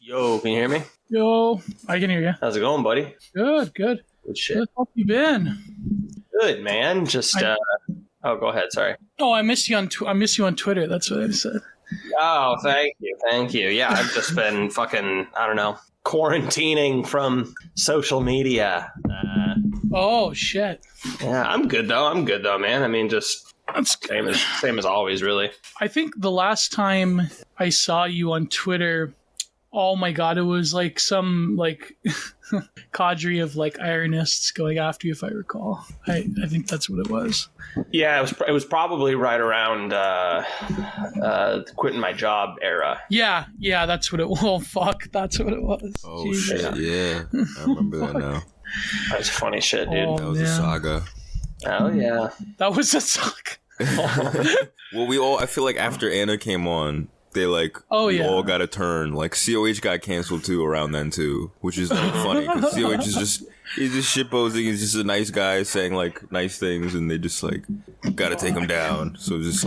Yo, can you hear me? Yo, I can hear you. How's it going, buddy? Good. Good shit. How have you been? Good, man. Just oh, go ahead. Sorry. Oh, I miss you on Twitter. That's what I said. Oh, thank you. Yeah, I've just been fucking, I don't know, quarantining from social media. Oh shit. Yeah, I'm good though, man. I mean, just That's same as always, really. I think the last time I saw you on Twitter, oh my god, it was like some cadre of ironists going after you, if I recall. I think that's what it was. Yeah, it was probably right around quitting my job era. Yeah, that's what it was. Oh, fuck, that's what it was. Oh, Jesus. shit, yeah. I remember that now. That's funny shit, dude. Oh, That was a saga. Oh, yeah. That was a suck. Well, I feel like after Anna came on, they we all got a turn. Like COH got canceled too around then too, which is funny because COH is he's just shitposing. He's just a nice guy saying nice things, and they just got to take him down. So it's just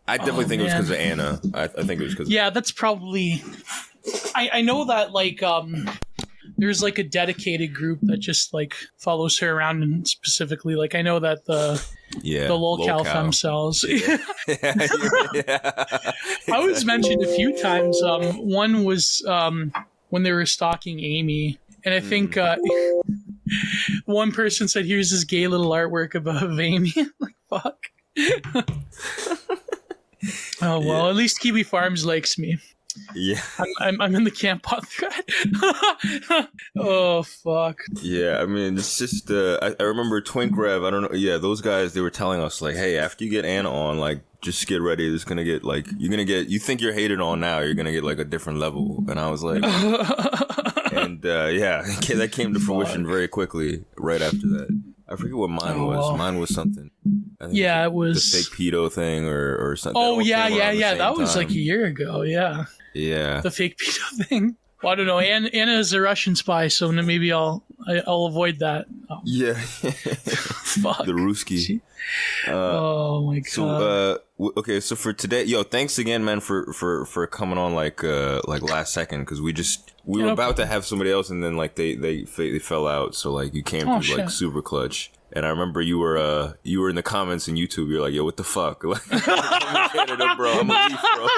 I definitely think it was because of Anna. I think it was because that's probably. I know that there's a dedicated group that just follows her around, and specifically I know that the lolcow femcells. I was mentioned a few times. One was when they were stalking Amy, and I think one person said, "Here's this gay little artwork of Amy." Fuck. Oh well, at least Kiwi Farms likes me. Yeah, I'm in the camp pot thread. Oh fuck. Yeah, I mean it's just I remember Twink Rev. I don't know. Yeah, those guys, they were telling us hey, after you get Anna on, just get ready. There's gonna get you're gonna get. You think you're hated on now, you're gonna get a different level. And I was like, and that came to fruition very quickly right after that. I forget what mine was. Well. Mine was something. I think it was the fake pedo thing or something. Oh yeah. That was a year ago. Yeah. Yeah. The fake pedo thing. Well, I don't know. Anna is a Russian spy, so maybe I'll avoid that. Oh. Yeah. Fuck. The Ruski. Oh my god. So okay, so for today, thanks again, man, for coming on last second, because we were about to have somebody else, and then they fell out, so you came through super clutch. And I remember you were in the comments on YouTube. You're like, "Yo, what the fuck?" I'm in Canada, bro. I'm a leaf, bro.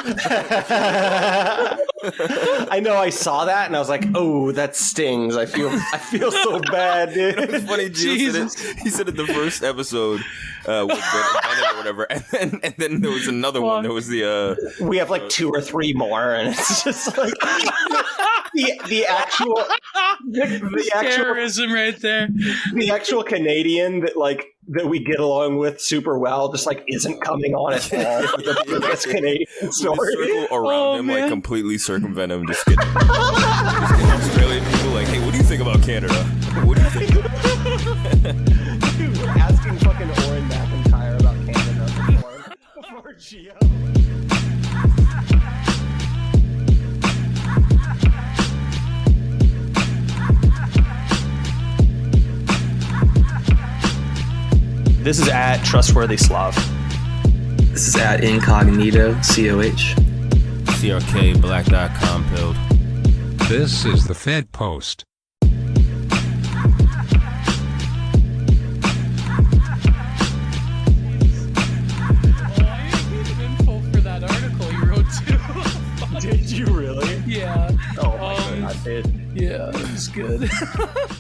I know. I saw that, and I was like, "Oh, that stings." I feel so bad, dude. It was funny. He said it the first episode with Bennett or whatever, and then there was another one. There was the we have 2 or 3 more, and it's just the actual terrorism right there. The actual Canadian that we get along with super well just isn't coming on at all for this Canadian story. Circle around him, man. Completely circumvent him. Just get Australian people hey, what do you think about Canada? What do you think? Dude, we're asking fucking Oren McIntyre about Canada before Geo. This is at Trustworthy Slav. This is at Incognito, COH. CRK, Black Dot Compilled. This is the Fed Post. Did you really? Yeah. Oh my god, I did. Yeah, it was good.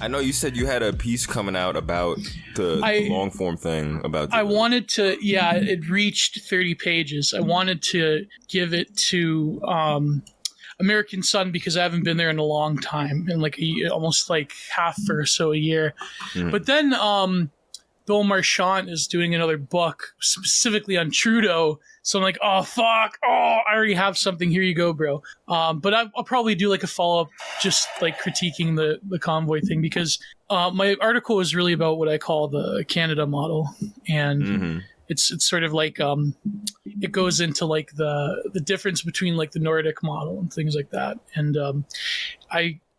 I know you said you had a piece coming out about the long form thing about. I wanted to. Yeah, it reached 30 pages. I wanted to give it to American Sun because I haven't been there in a long time, in almost half or so a year. Mm. But then Bill Marchant is doing another book specifically on Trudeau. So I'm like, oh, fuck. Oh, I already have something. Here you go, bro. But I'll probably do a follow-up just critiquing the convoy thing because my article was really about what I call the Canada model. And it's sort of it goes into the difference between the Nordic model and things like that. And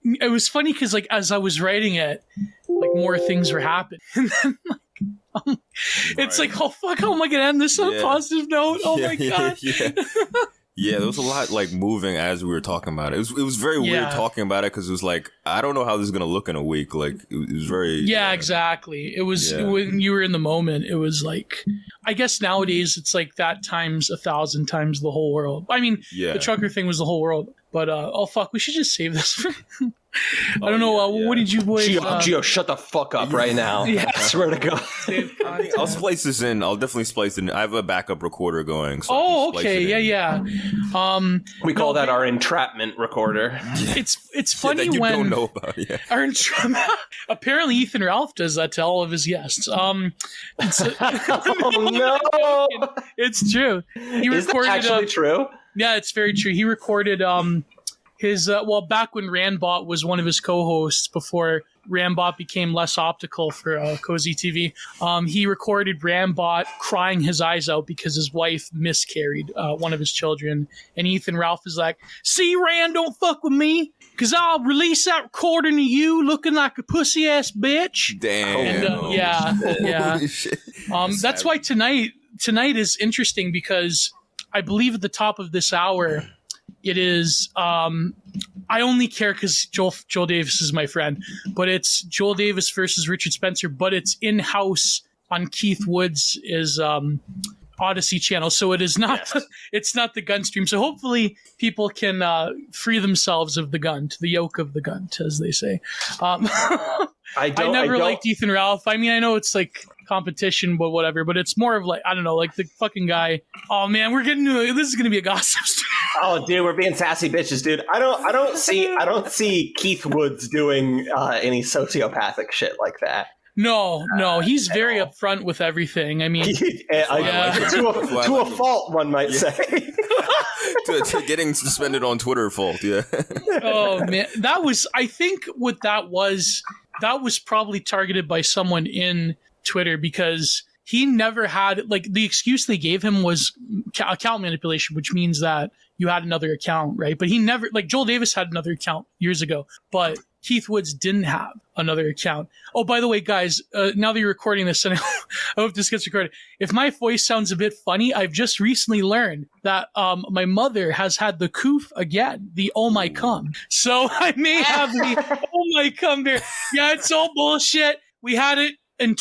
it was funny because as I was writing it, more things were happening. And then it's oh fuck, how am I gonna end this on a positive note? Oh my god. Yeah, there was a lot like moving as we were talking about it. It was very weird talking about it because it was like, I don't know how this is gonna look in a week. Like it was very exactly. It was when you were in the moment. It was like, I guess nowadays it's like that times 1,000 times the whole world. I mean, the trucker thing was the whole world. But oh fuck, we should just save this. I don't know. What did you boys? Gio, shut the fuck up right now. I swear to God. I'll splice this in. I'll definitely splice it in. I have a backup recorder going. So okay. Yeah. We call that our entrapment recorder. It's funny that you when don't know about. Our entrapment. Apparently, Ethan Ralph does that to all of his guests. Oh no! It's true. Is that actually true? Yeah, it's very true. He recorded his back when Randbot was one of his co-hosts before Randbot became less optical for Cozy TV. He recorded Randbot crying his eyes out because his wife miscarried one of his children, and Ethan Ralph is like, "See, Rand, don't fuck with me, cause I'll release that recording of you looking like a pussy ass bitch." Damn. And, that's why tonight is interesting because I believe at the top of this hour, it is, I only care because Joel Davis is my friend, but it's Joel Davis versus Richard Spencer, but it's in-house on Keith Woods' Odyssey channel. So it is not, it's not the gun stream. So hopefully people can free themselves of the gun, to the yoke of the gun, as they say. I never liked Ethan Ralph. I mean, I know it's like competition, but whatever. But it's more of like, I don't know, like the fucking guy. Oh man, this is gonna be a gossip story. Oh, dude, we're being sassy bitches, dude. I don't see Keith Woods doing any sociopathic shit like that. No, he's very upfront with everything. I mean, to a fault, one might say. to getting suspended on Twitter fault, yeah. Oh man, I think what that was probably targeted by someone in Twitter because he never had, like, the excuse they gave him was account manipulation, which means that you had another account, right? But he never, like, Joel Davis had another account years ago, but Keith Woods didn't have another account. Oh, by the way, guys, now that you're recording this, and I hope this gets recorded, if my voice sounds a bit funny, I've just recently learned that my mother has had the coof again, the oh my cum. So I may have the oh my cum there. Yeah, it's all bullshit. We had it in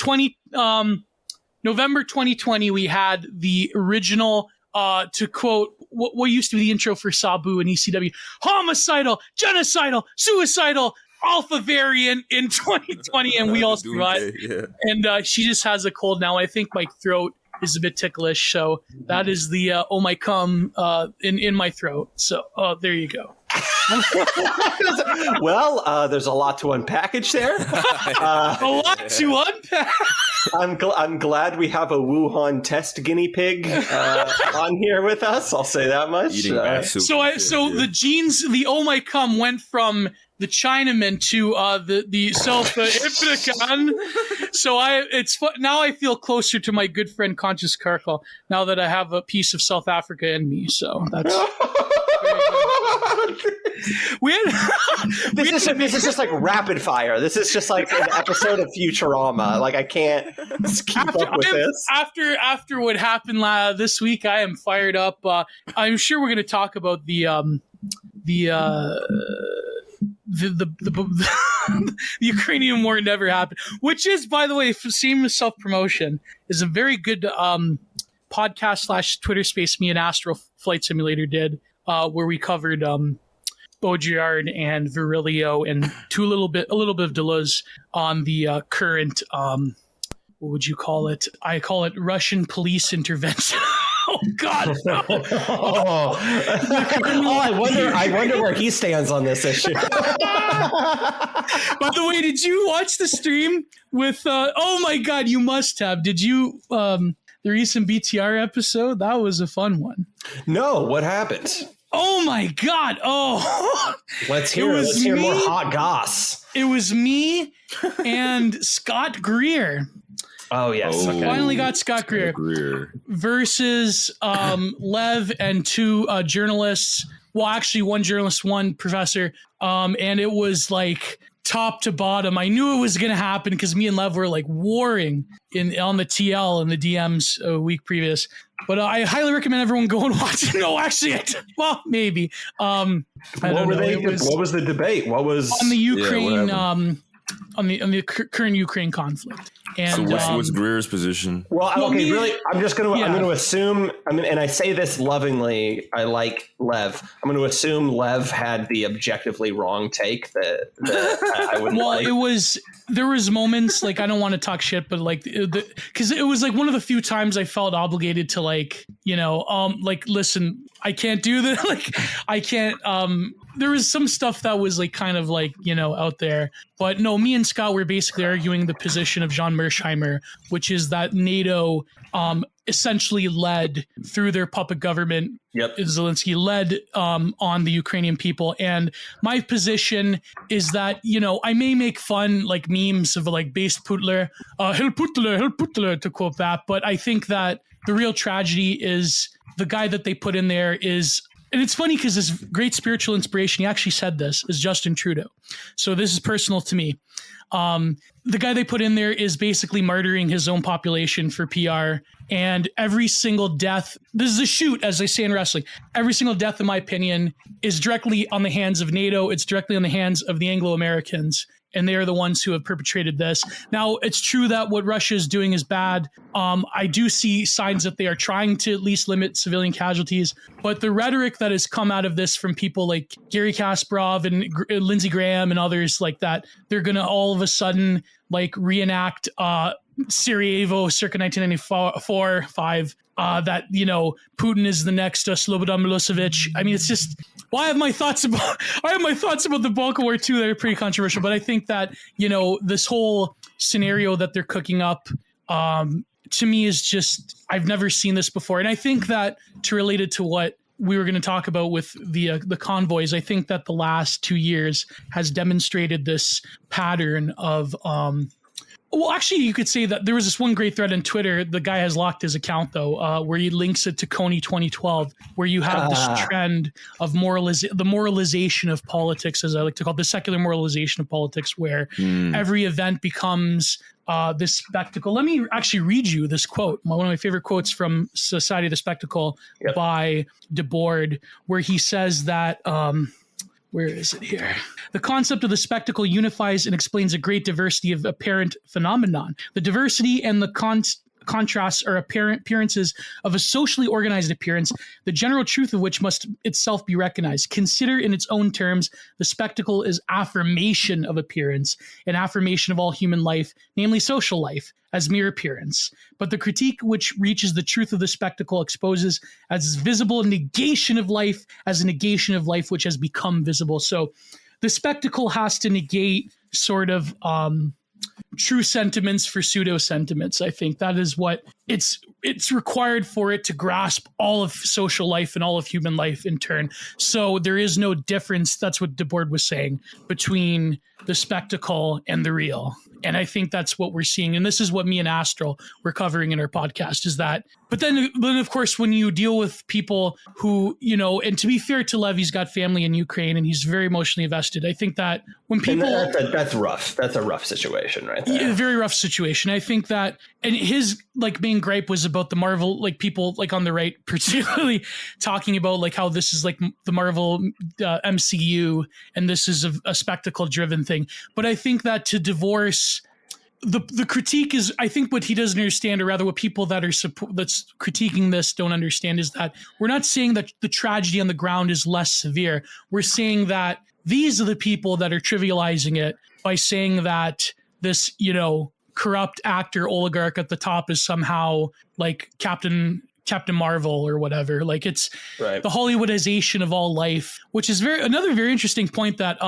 November 2020. We had the original, to quote what used to be the intro for Sabu and ECW, homicidal, genocidal, suicidal, alpha variant in 2020, and we all survived. And she just has a cold now. I think my throat is a bit ticklish, so that is the oh my cum in my throat. So there you go. Well, there's a lot to unpackage there. A lot to unpack. I'm glad we have a Wuhan test guinea pig on here with us. I'll say that much. So the genes, the oh my cum went from the Chinaman to the South African. So now I feel closer to my good friend Conscious Karkal now that I have a piece of South Africa in me. So that's. This is just like rapid fire. This is just like an episode of Futurama. Like I can't keep up with this. After what happened this week, I am fired up. I'm sure we're going to talk about the Ukrainian war never happened, which is, by the way, seamless self-promotion, is a very good podcast / Twitter space me and Astro Flight Simulator did, where we covered Baudrillard and Virilio and a little bit of Deleuze on the current what would you call it? I call it Russian police intervention. Oh God! No. I wonder where he stands on this issue. By the way, did you watch the stream with? Oh my God, you must have. Did you? The recent BTR episode, that was a fun one. No, what happened? Oh my God! Oh, let's hear more hot goss. It was me and Scott Greer. Oh yes, okay. Finally got Scott Greer versus Lev and two journalists. Well, actually, one journalist, one professor, and it was like top to bottom. I knew it was going to happen because me and Lev were like warring on the TL and the DMs a week previous. But I highly recommend everyone go and watch it. No, actually, well, maybe. What was the debate? What was on the Ukraine? On the current Ukraine conflict. And so what's Greer's position? Well, okay, really, I'm going to assume, and I say this lovingly, I like Lev. I'm going to assume Lev had the objectively wrong take that I would like. There was moments, like, I don't want to talk shit, but like, because it was like one of the few times I felt obligated to like, listen, I can't do this. Like, I can't, there was some stuff that was like kind of like, out there. But no, me and Scott were basically arguing the position of John Mersheimer, which is that NATO essentially led through their puppet government. Yep. Zelensky led on the Ukrainian people. And my position is that, I may make fun like memes of like base Putler, Hell Putler, to quote that. But I think that the real tragedy is the guy that they put in there is. And it's funny because this great spiritual inspiration, he actually said this, is Justin Trudeau. So this is personal to me. The guy they put in there is basically martyring his own population for PR. And every single death, this is a shoot, as they say in wrestling, every single death, in my opinion, is directly on the hands of NATO. It's directly on the hands of the Anglo-Americans. And they are the ones who have perpetrated this. Now, it's true that what Russia is doing is bad. I do see signs that they are trying to at least limit civilian casualties. But the rhetoric that has come out of this from people like Gary Kasparov and Lindsey Graham and others like that, they're going to all of a sudden like reenact Sarajevo circa 1994-5, that, Putin is the next Slobodan Milosevic. I mean, it's just... Well, I have my thoughts about the Balkan War too that are pretty controversial, but I think that, this whole scenario that they're cooking up, to me is just, I've never seen this before. And I think that to relate it to what we were going to talk about with the convoys, I think that the last 2 years has demonstrated this pattern of, well, actually, you could say that there was this one great thread on Twitter. The guy has locked his account, though, where he links it to Coney 2012, where you have this trend of the moralization of politics, as I like to call it, the secular moralization of politics, where every event becomes this spectacle. Let me actually read you this quote, one of my favorite quotes from Society of the Spectacle by Debord, where he says that... where is it here? The concept of the spectacle unifies and explains a great diversity of apparent phenomenon. The diversity and the contrasts are appearances of a socially organized appearance, the general truth of which must itself be recognized. Consider in its own terms, the spectacle is affirmation of appearance, an affirmation of all human life, namely social life, as mere appearance. But the critique which reaches the truth of the spectacle exposes as visible negation of life, as a negation of life which has become visible. So the spectacle has to negate sort of true sentiments for pseudo sentiments. I think that is what it's required for it to grasp all of social life and all of human life in turn. So there is no difference, that's what Debord was saying, between the spectacle and the real. And I think that's what we're seeing. And this is what me and Astral were covering in our podcast, is that, but then of course, when you deal with people who, and to be fair to Lev, he's got family in Ukraine and he's very emotionally invested. I think that when people... That's rough. That's a rough situation right there. Yeah, very rough situation. I think that, and his main gripe was about the Marvel, people on the right, particularly talking about how this is the Marvel MCU and this is a spectacle driven thing. But I think that to divorce the critique is, I think what he doesn't understand, or rather what people that are that's critiquing this don't understand, is that we're not saying that the tragedy on the ground is less severe. We're saying that these are the people that are trivializing it by saying that this, corrupt actor oligarch at the top is somehow Captain Marvel or whatever. It's right. The Hollywoodization of all life, which is another very interesting point that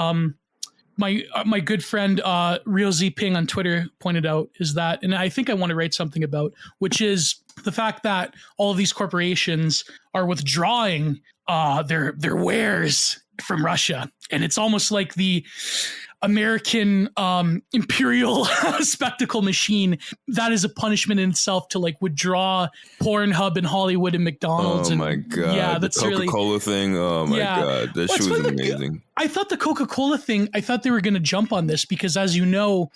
my good friend Real Z Ping on Twitter pointed out, is that, and I think I want to write something about, which is the fact that all of these corporations are withdrawing their wares from Russia, and it's almost like the American imperial spectacle machine. That is a punishment in itself to withdraw Pornhub and Hollywood and McDonald's. Oh my god! Yeah, that's the Coca-Cola thing. Oh my god, that shit was amazing. I thought the Coca-Cola thing, I thought they were going to jump on this because, as you know,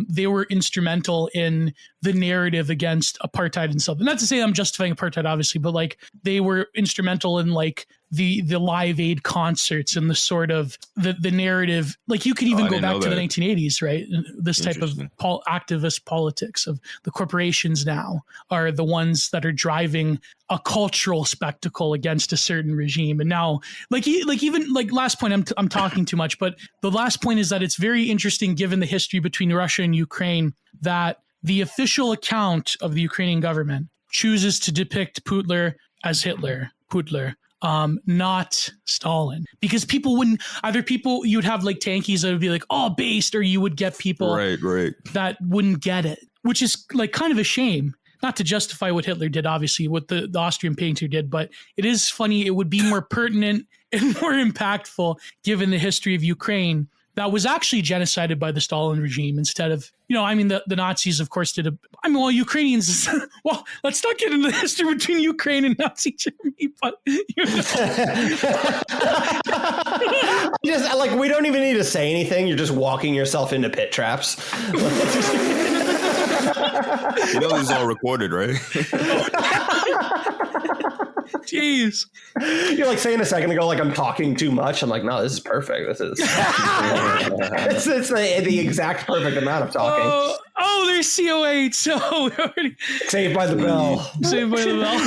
they were instrumental in the narrative against apartheid and stuff. Not to say I'm justifying apartheid, obviously, but like they were instrumental in like the Live Aid concerts and the sort of the narrative. Like you could even go back to the 1980s, right? This type of activist politics of the corporations now are the ones that are driving a cultural spectacle against a certain regime. And now, even last point, I'm talking too much, but the last point is that it's very interesting, given the history between Russia and Ukraine, that the official account of the Ukrainian government chooses to depict Putler as Hitler, not Stalin, because people wouldn't you'd have like tankies that would be like, oh, based, or you would get people that wouldn't get it, which is like kind of a shame. Not to justify what Hitler did, obviously, what the Austrian painter did, but it is funny. It would be more pertinent and more impactful given the history of Ukraine that was actually genocided by the Stalin regime instead of, the Nazis, of course, Ukrainians, well, let's not get into the history between Ukraine and Nazi Germany, but, Just like, we don't even need to say anything. You're just walking yourself into pit traps. You know this is all recorded, right? Jeez. You're like saying a second ago, like I'm talking too much. I'm like, no, this is perfect. This is it's the exact perfect amount of talking. There's COH. So Saved by the Bell. Saved by the Bell.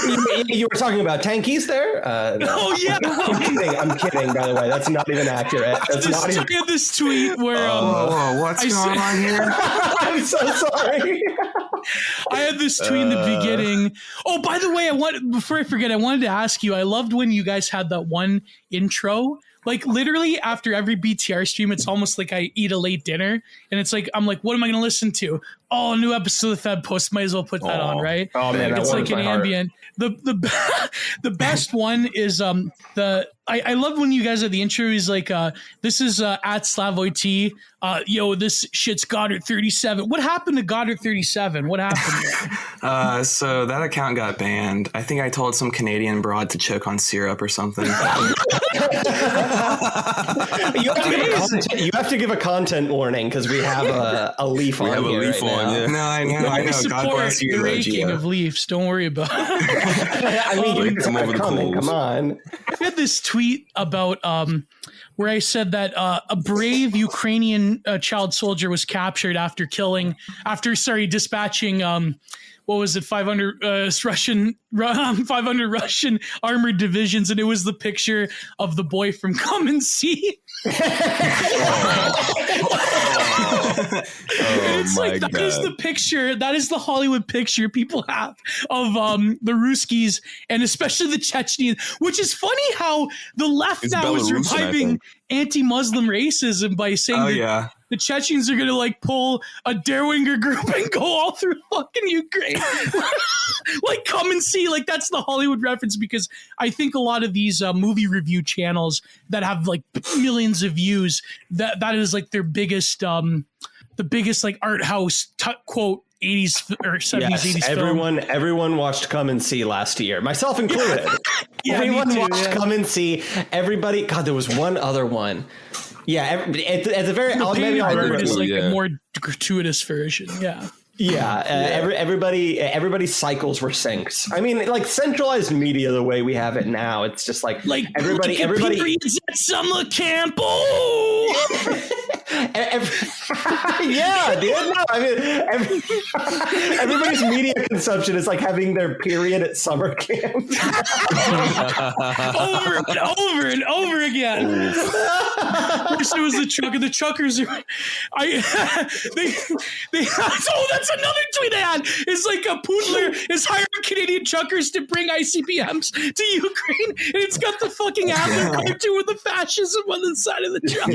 You were talking about tankies there? No. Oh yeah. I'm kidding. By the way, that's not even accurate. That's not even. I had this tweet where what's going on here? I'm so sorry. I had this tweet in the beginning. Oh, by the way, before I forget, I wanted to ask you. I loved when you guys had that one intro. Like literally after every BTR stream, it's almost like I eat a late dinner, and it's like I'm like, what am I going to listen to? Oh, a new episode of the Fed Post. Might as well put that on, right? Oh man, it's like an ambient. The best one is I love when you guys at the intro is like this is at SLAV. This shit's Goddard 37. What happened to Goddard 37? What happened there? So that account got banned. I think I told some Canadian broad to choke on syrup or something. You have to give a content warning because we have a leaf on. We have a leaf on. Yeah. No, I know. God bless you, the raking of leaves. Don't worry about it. I mean, come on. I had this tweet about where I said that a brave Ukrainian child soldier was captured after dispatching 500 Russian armored divisions, and it was the picture of the boy from Come and See. It's like that is the picture. That is the Hollywood picture people have of the Ruskies and especially the Chechens, which is funny how the left now is reviving anti-Muslim racism by saying the Chechens are going to like pull a Derwinger group and go all through fucking Ukraine. Like Come and See, like that's the Hollywood reference, because I think a lot of these movie review channels that have like millions of views, that is like their biggest, the biggest like art house quote 80s or 70s, 80s film. Everyone watched Come and See last year, myself included. Everyone watched Come and See. Everybody, God, there was one other one. Yeah, at the very maybe I'll remember. It's like a more gratuitous version. Everybody's cycles were syncs. I mean, like centralized media the way we have it now, it's just like everybody periods at summer camp. Oh! Yeah, dude. No, I mean, everybody's media consumption is like having their period at summer camp. Over and over again. First it was the truck, and the truckers are. That's another tweet I had. It's like a Putler is hiring Canadian truckers to bring ICBMs to Ukraine, and it's got the fucking Adler cartoon with the fascism on the side of the truck.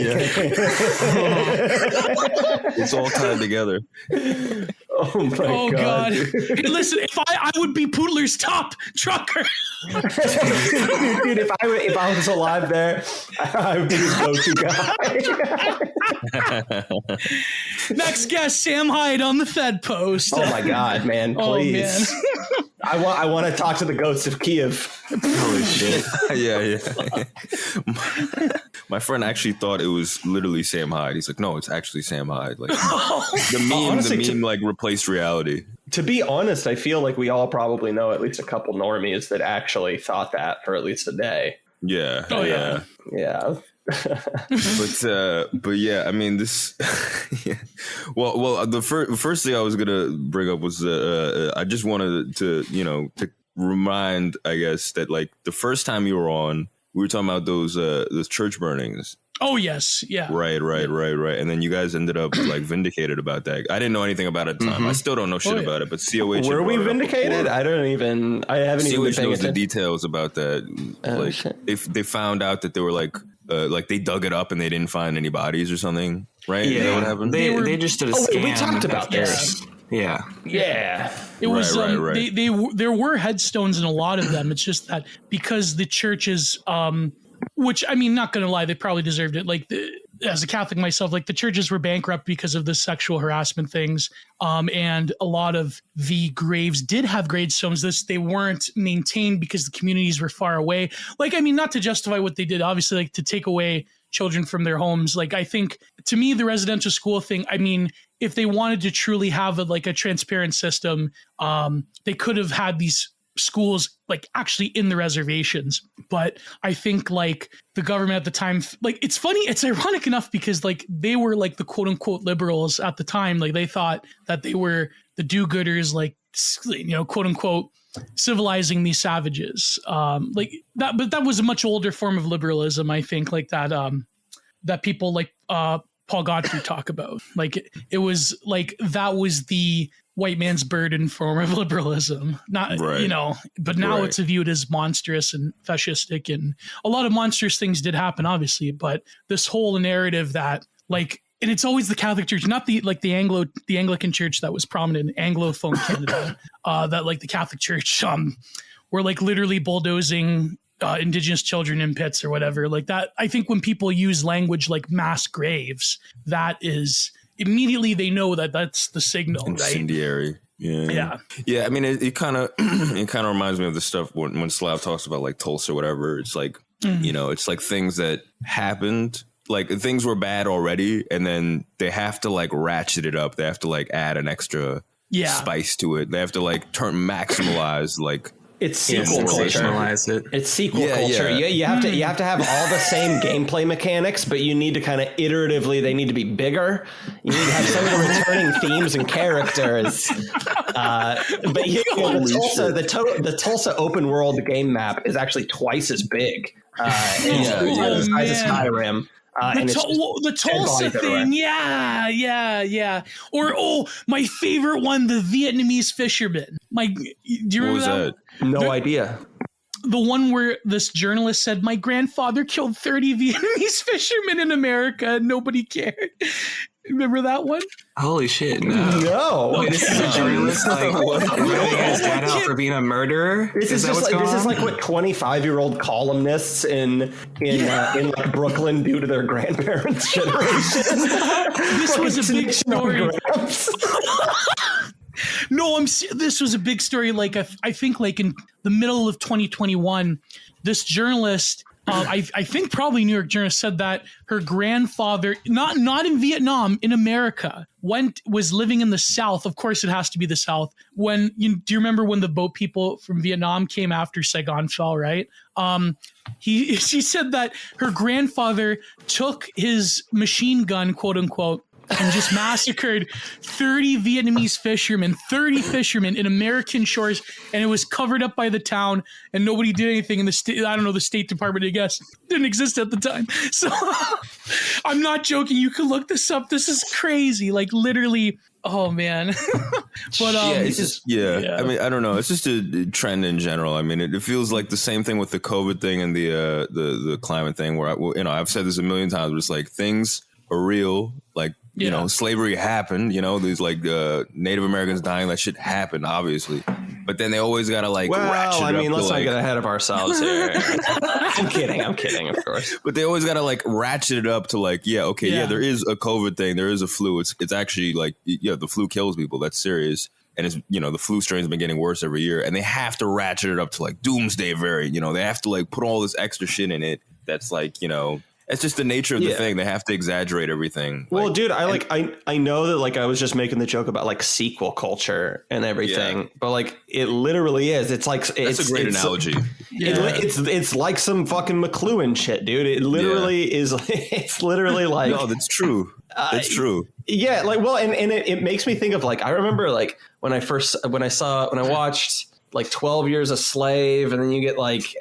It's all tied together. Oh my God. Hey, listen, if I would be Putler's top trucker. Dude, if I was alive there, I would be his go-to guy. Next guest, Sam Hyde on the Fed Post. Oh my God, man! Please, I want to talk to the ghosts of Kiev. Holy shit! Yeah. My friend actually thought it was literally Sam Hyde. He's like, no, it's actually Sam Hyde. Like the meme like replaced reality. To be honest, I feel like we all probably know at least a couple normies that actually thought that for at least a day. Yeah. Oh yeah. Yeah. but yeah, I mean this. Yeah. Well, the first thing I was gonna bring up was I just wanted to to remind, I guess, that like the first time you were on, we were talking about those church burnings. Oh yes, yeah. Right. And then you guys ended up like vindicated about that. I didn't know anything about it at the time. I still don't know shit about it. But COH were we vindicated? I haven't even COH been knows paying the details about that. Like if they found out that they were like they dug it up and they didn't find any bodies or something, right? Yeah, is that what happened? They just did a scam. We talked about this. Yeah. It was right. there were headstones in a lot of them. It's just that because the churches, which I mean, not gonna lie, they probably deserved it. Like as a Catholic myself, like the churches were bankrupt because of the sexual harassment things, and a lot of the graves did have gravestones. They weren't maintained because the communities were far away. Like, I mean, not to justify what they did, obviously, like to take away children from their homes. Like, I think to me, the residential school thing, I mean, if they wanted to truly have a transparent system, they could have had these schools like actually in the reservations. But I think like the government at the time, like it's funny, it's ironic enough because like they were like the quote unquote liberals at the time. Like they thought that they were the do-gooders, like, quote unquote civilizing these savages. Like that, but that was a much older form of liberalism, I think, like that, that people like Paul Godfrey talk about. Like it was like that was the white man's burden form of liberalism, not but now it's viewed as monstrous and fascistic, and a lot of monstrous things did happen, obviously. But this whole narrative that like, and it's always the Catholic Church, not the Anglican Church that was prominent in Anglophone Canada, that like the Catholic Church were like literally bulldozing Indigenous children in pits or whatever like that. I think when people use language like mass graves, that is immediately they know that that's the signal, incendiary. Right? Yeah. I mean, it kind of reminds me of the stuff when SLAV talks about like Tulsa or whatever. It's like it's like things that happened, like things were bad already, and then they have to like ratchet it up. They have to like add an extra spice to it. They have to like maximalize like. It's sequel culture. It's sequel culture. Yeah. You have to have all the same gameplay mechanics, but you need to kind of iteratively. They need to be bigger. You need to have some of the returning themes and characters. But the Tulsa open world game map is actually twice as big. As size as Skyrim. The Tulsa thing, yeah. Or my favorite one, the Vietnamese fisherman. Do you remember that? No idea. The one where this journalist said, "My grandfather killed 30 Vietnamese fishermen in America, and nobody cared." Remember that one? Holy shit! No. Wait, this is a journalist like letting his dad out for being a murderer. This is like what 25-year-old columnists in like Brooklyn do to their grandparents' generation. This was a big story. No, this was a big story. Like I think like in the middle of 2021, this journalist. I think probably New York journalist said that her grandfather, not in Vietnam, in America, was living in the South. Of course, it has to be the South. Do you remember when the boat people from Vietnam came after Saigon fell? Right. She said that her grandfather took his machine gun, quote unquote, and just massacred 30 Vietnamese fishermen, 30 fishermen in American shores, and it was covered up by the town, and nobody did anything in the state. I don't know, the State Department, I guess, didn't exist at the time. So I'm not joking. You can look this up. This is crazy. Like literally. Oh man. But it's just I mean, I don't know. It's just a trend in general. I mean, it feels like the same thing with the COVID thing and the climate thing, where I've said this a million times. But it's like things are real. Like slavery happened. These like Native Americans dying. That shit happened, obviously. But then they always gotta like ratchet it up. Let's not get ahead of ourselves here. I'm kidding, of course. But they always gotta like ratchet it up to like, there is a COVID thing, there is a flu. It's actually like, the flu kills people. That's serious. And it's, the flu strain's been getting worse every year. And they have to ratchet it up to like doomsday variant. They have to like put all this extra shit in it. That's like, It's just the nature of the thing. They have to exaggerate everything. Well, dude, I know that like I was just making the joke about like sequel culture and everything, but like it literally is. It's like that's a great analogy. It's like some fucking McLuhan shit, dude. It literally is. It's literally like no, that's true. That's true. Yeah, like well, and it makes me think of like I remember like when I watched like 12 Years a Slave, and then you get like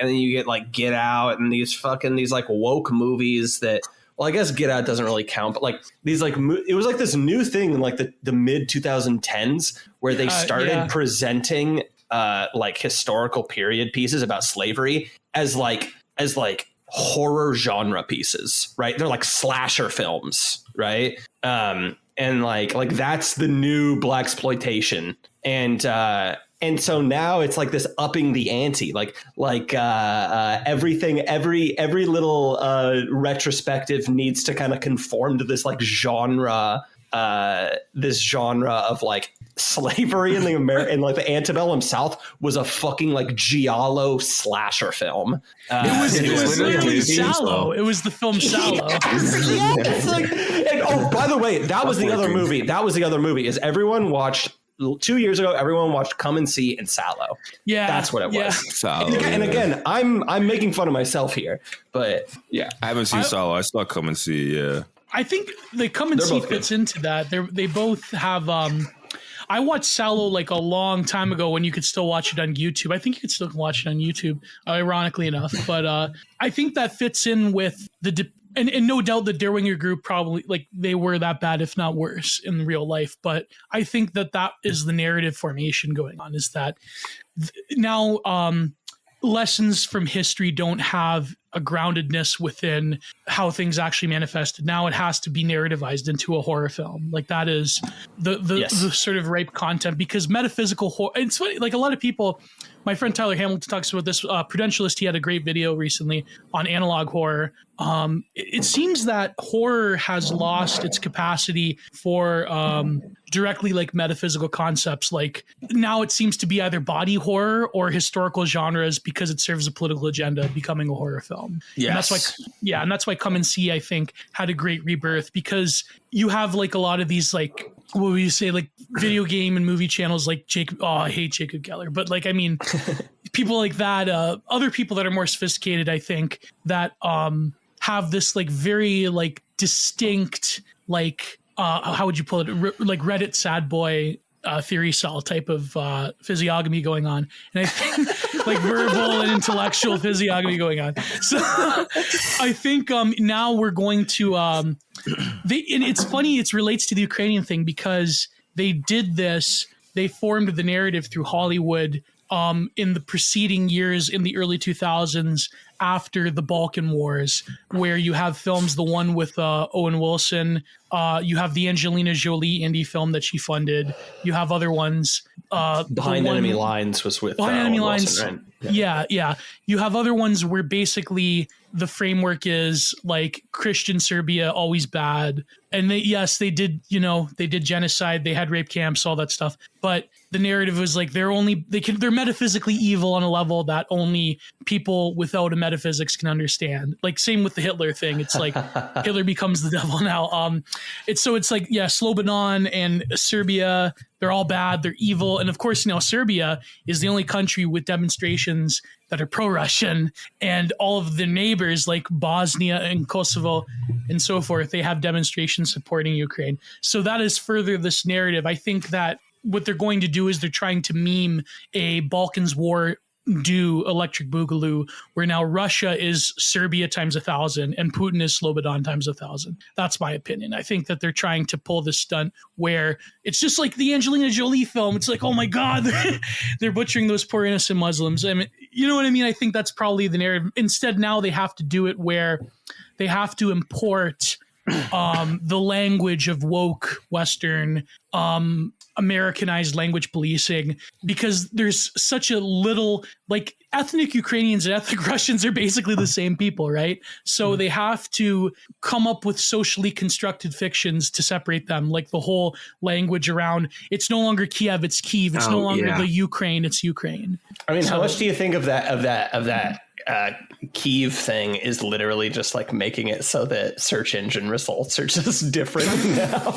Get Out and these like woke movies that, well, I guess Get Out doesn't really count, but like these like it was like this new thing in like the mid 2010s where they started presenting like historical period pieces about slavery as like horror genre pieces, right? They're like slasher films, right? And like that's the new blaxploitation. And so now it's like this upping the ante, like everything, every little retrospective needs to kind of conform to this like genre of like slavery in the in like the antebellum South was a fucking like giallo slasher film. It was literally Shallow. It was the film Shallow. Yes. Like, and, oh, by the way, that was the other movie. Is everyone watched 2 years ago? Everyone watched Come and See and Sallow. Yeah, that's what it was. Sallow, and again, I'm making fun of myself here, but yeah, I haven't seen Sallow. I still Come and See. Yeah. I think they Come and See fits into that. They both have. I watched Sallow like a long time ago when you could still watch it on YouTube. I think you could still watch it on YouTube, ironically enough. But I think that fits in with and no doubt the Derwinger Group probably like they were that bad, if not worse, in real life. But I think that is the narrative formation going on. Is that now lessons from history don't have a groundedness within how things actually manifested. Now it has to be narrativized into a horror film. Like that is the sort of ripe content, because metaphysical horror, it's funny, like a lot of people, my friend Tyler Hamilton talks about this, Prudentialist, he had a great video recently on analog horror. It seems that horror has lost its capacity for directly like metaphysical concepts. Like now it seems to be either body horror or historical genres because it serves a political agenda, becoming a horror film. Yes. And that's why Come and See, I think, had a great rebirth, because you have like a lot of these like, what would you say, like video game and movie channels like I hate Jacob Geller, but like, I mean, people like that, other people that are more sophisticated, I think, that have this like very like distinct, like, how would you pull it? Like Reddit sad boy theory cell type of physiognomy going on. And I think like verbal and intellectual physiognomy going on. So I think now we're going to, and it's funny, it relates to the Ukrainian thing, because they did this, they formed the narrative through Hollywood in the preceding years in the early 2000s after the Balkan Wars, where you have films, the one with Owen Wilson, you have the Angelina Jolie indie film that she funded, you have other ones. Behind Enemy Lines was with Behind Enemy Lines, Wilson, right? Yeah. You have other ones where basically the framework is like Christian Serbia, always bad. And they did genocide, they had rape camps, all that stuff. But the narrative was like they're metaphysically evil on a level that only people without a metaphysics can understand. Like same with the Hitler thing. It's like Hitler becomes the devil now. It's like, Slobodan and Serbia, they're all bad, they're evil. And of course, Serbia is the only country with demonstrations that are pro-Russian, and all of the neighbors like Bosnia and Kosovo and so forth, they have demonstrations supporting Ukraine. So that is further this narrative. I think that what they're going to do is they're trying to meme a Balkans War Electric Boogaloo, where now Russia is Serbia times 1,000 and Putin is Slobodan times 1,000. That's my opinion. I think that they're trying to pull this stunt where it's just like the Angelina Jolie film. It's like, oh my God, they're butchering those poor innocent Muslims. I mean, you know what I mean? I think that's probably the narrative. Instead, now they have to do it where they have to import the language of woke Western Americanized language policing, because there's such a little, like, ethnic Ukrainians and ethnic Russians are basically the same people, right? So they have to come up with socially constructed fictions to separate them, like the whole language around it's no longer Kiev, it's Kyiv, it's no longer the Ukraine, it's Ukraine. I mean, how much do you think of that Kyiv thing is literally just like making it so that search engine results are just different now.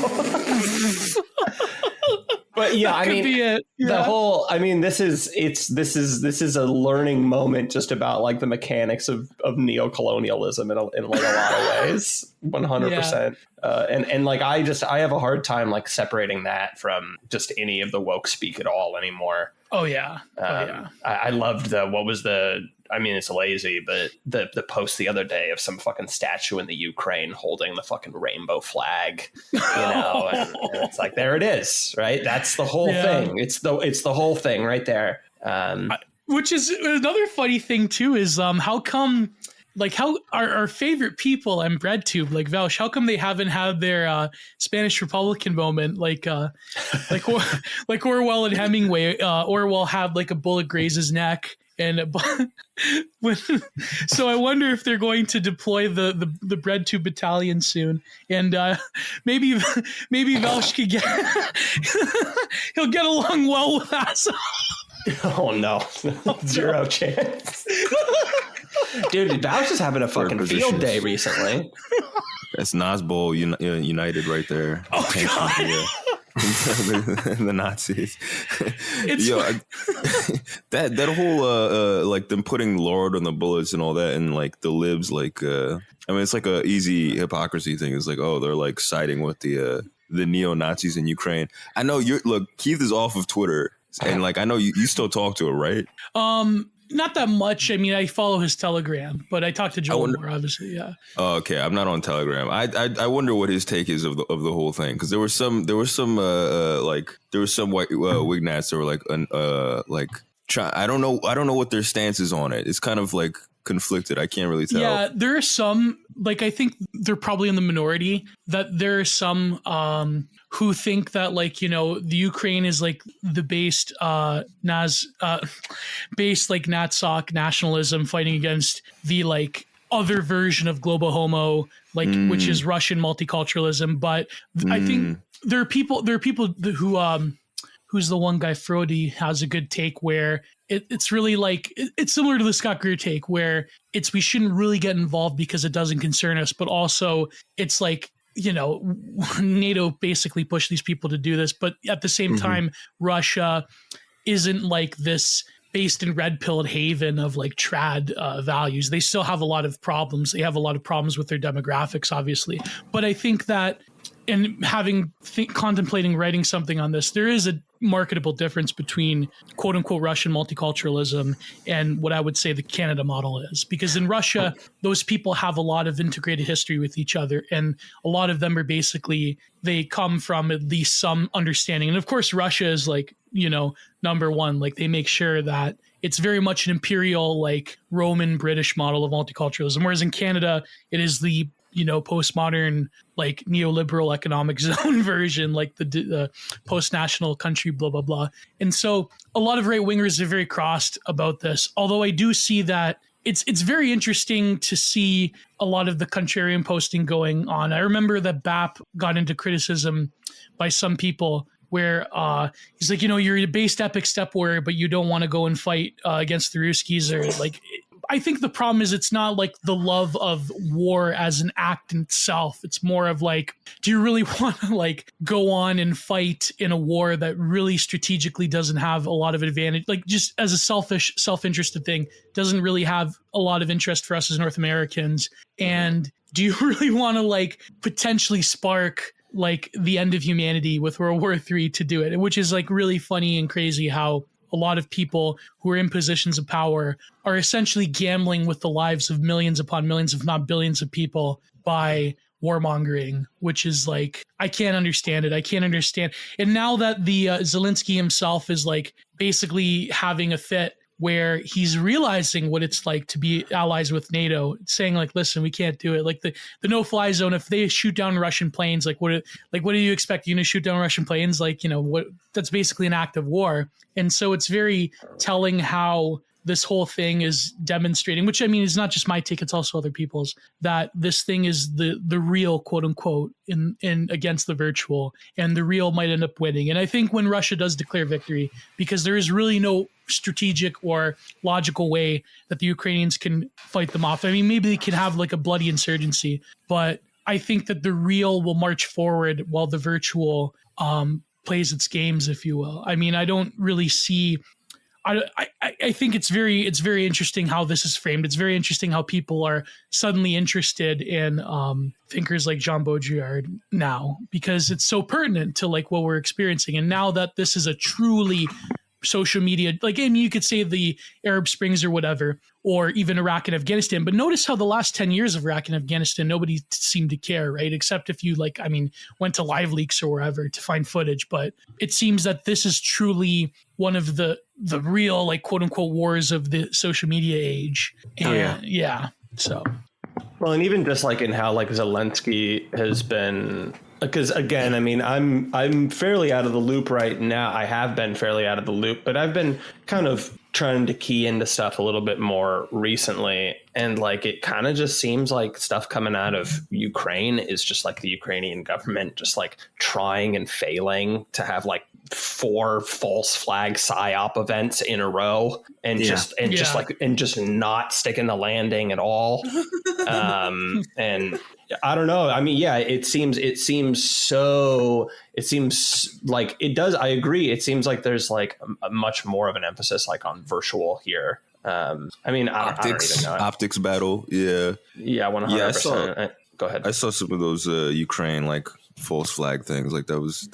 But yeah, I mean, the whole, I mean, this is a learning moment just about like the mechanics of neocolonialism in like a lot of ways, 100%. And like, I have a hard time like separating that from just any of the woke speak at all anymore. Oh yeah. I loved I mean, it's lazy, but the post the other day of some fucking statue in the Ukraine holding the fucking rainbow flag, you know, and it's like, there it is, right? That's the whole thing. It's the whole thing right there. Which is another funny thing too, is how come, like, how our favorite people and BreadTube, like Vouch, how come they haven't had their Spanish Republican moment, like Orwell and Hemingway? Orwell had like a bullet graze his neck. And so I wonder if they're going to deploy the BreadTube battalion soon, and maybe Velsh could he'll get along well with us. Oh no, zero chance. Dude, Velsh is having a fucking field day recently. That's Nazbol United right there. Oh god. The Nazis. That whole like them putting Lord on the bullets and all that, and like the libs, like I mean, it's like a easy hypocrisy thing. It's like, oh, they're like siding with the neo-Nazis in Ukraine. I know Keith is off of Twitter, and like I know you still talk to her, right? Not that much. I mean, I follow his Telegram, but I talk to Joel more, obviously. Yeah. Oh, okay. I'm not on Telegram. I wonder what his take is of the whole thing, because there were some white Wignats that were I don't know what their stance is on it. It's kind of like conflicted. I can't really tell. Yeah, there are some, like, I think they're probably in the minority, that there are some who think that, like, you know, the Ukraine is like the based like Natsok nationalism fighting against the like other version of global homo, like which is Russian multiculturalism. But I think there are people who who's the one guy, Frody, has a good take where it's really like, it's similar to the Scott Greer take, where we shouldn't really get involved because it doesn't concern us, but also it's like, you know, NATO basically pushed these people to do this, but at the same time, Russia isn't like this based in red-pilled haven of like trad values. They still have a lot of problems. They have a lot of problems with their demographics, obviously. But I think that, and contemplating writing something on this, there is a marketable difference between quote unquote Russian multiculturalism and what I would say the Canada model is. Because in Russia, those people have a lot of integrated history with each other. And a lot of them are basically, they come from at least some understanding. And of course, Russia is like, you know, number one, like they make sure that it's very much an imperial, like Roman British model of multiculturalism. Whereas in Canada, it is the, you know, postmodern, like neoliberal economic zone version, like the post-national country, blah, blah, blah. And so a lot of right wingers are very crossed about this. Although I do see that it's very interesting to see a lot of the contrarian posting going on. I remember that BAP got into criticism by some people where he's like, you know, you're a based epic step warrior, but you don't want to go and fight against the Ruskies, or like, I think the problem is it's not like the love of war as an act in itself. It's more of like, do you really want to like go on and fight in a war that really strategically doesn't have a lot of advantage? Like just as a selfish, self-interested thing, doesn't really have a lot of interest for us as North Americans. And do you really want to like potentially spark like the end of humanity with World War III to do it? Which is like really funny and crazy how a lot of people who are in positions of power are essentially gambling with the lives of millions upon millions, if not billions of people by warmongering, which is like, I can't understand it. I can't understand. And now that the Zelensky himself is like basically having a fit where he's realizing what it's like to be allies with NATO, saying like, listen, we can't do it. Like the no-fly zone, if they shoot down Russian planes, what do you expect? You're gonna shoot down Russian planes? Like, you know, what? That's basically an act of war. And so it's very telling how this whole thing is demonstrating, which I mean is not just my take, it's also other people's, that this thing is the real, quote unquote, in against the virtual, and the real might end up winning. And I think when Russia does declare victory, because there is really no strategic or logical way that the Ukrainians can fight them off. I mean, maybe they can have like a bloody insurgency, but I think that the real will march forward while the virtual plays its games, if you will. I mean, I don't really see. I think it's very interesting how this is framed. It's very interesting how people are suddenly interested in thinkers like Jean Baudrillard now, because it's so pertinent to like what we're experiencing. And now that this is a truly social media, like, I mean, you could say the Arab Springs or whatever, or even Iraq and Afghanistan, but notice how the last 10 years of Iraq and Afghanistan, nobody seemed to care, right? Except if you like, I mean, went to Live Leaks or wherever to find footage. But it seems that this is truly one of the real, like, quote unquote wars of the social media age. And yeah. So. Well, and even just like in how like Zelensky has been, because again, I mean, I'm fairly out of the loop right now. I have been fairly out of the loop, but I've been kind of trying to key into stuff a little bit more recently. And like, it kind of just seems like stuff coming out of Ukraine is just like the Ukrainian government just like trying and failing to have like 4 false flag psyop events in a row and just not sticking the landing at all. And I don't know. I mean, yeah, it seems like it does. I agree. It seems like there's like a much more of an emphasis like on virtual here. I mean, I don't even know. Optics battle. Yeah. Yeah. 100%. Go ahead. I saw some of those Ukraine like false flag things. Like that was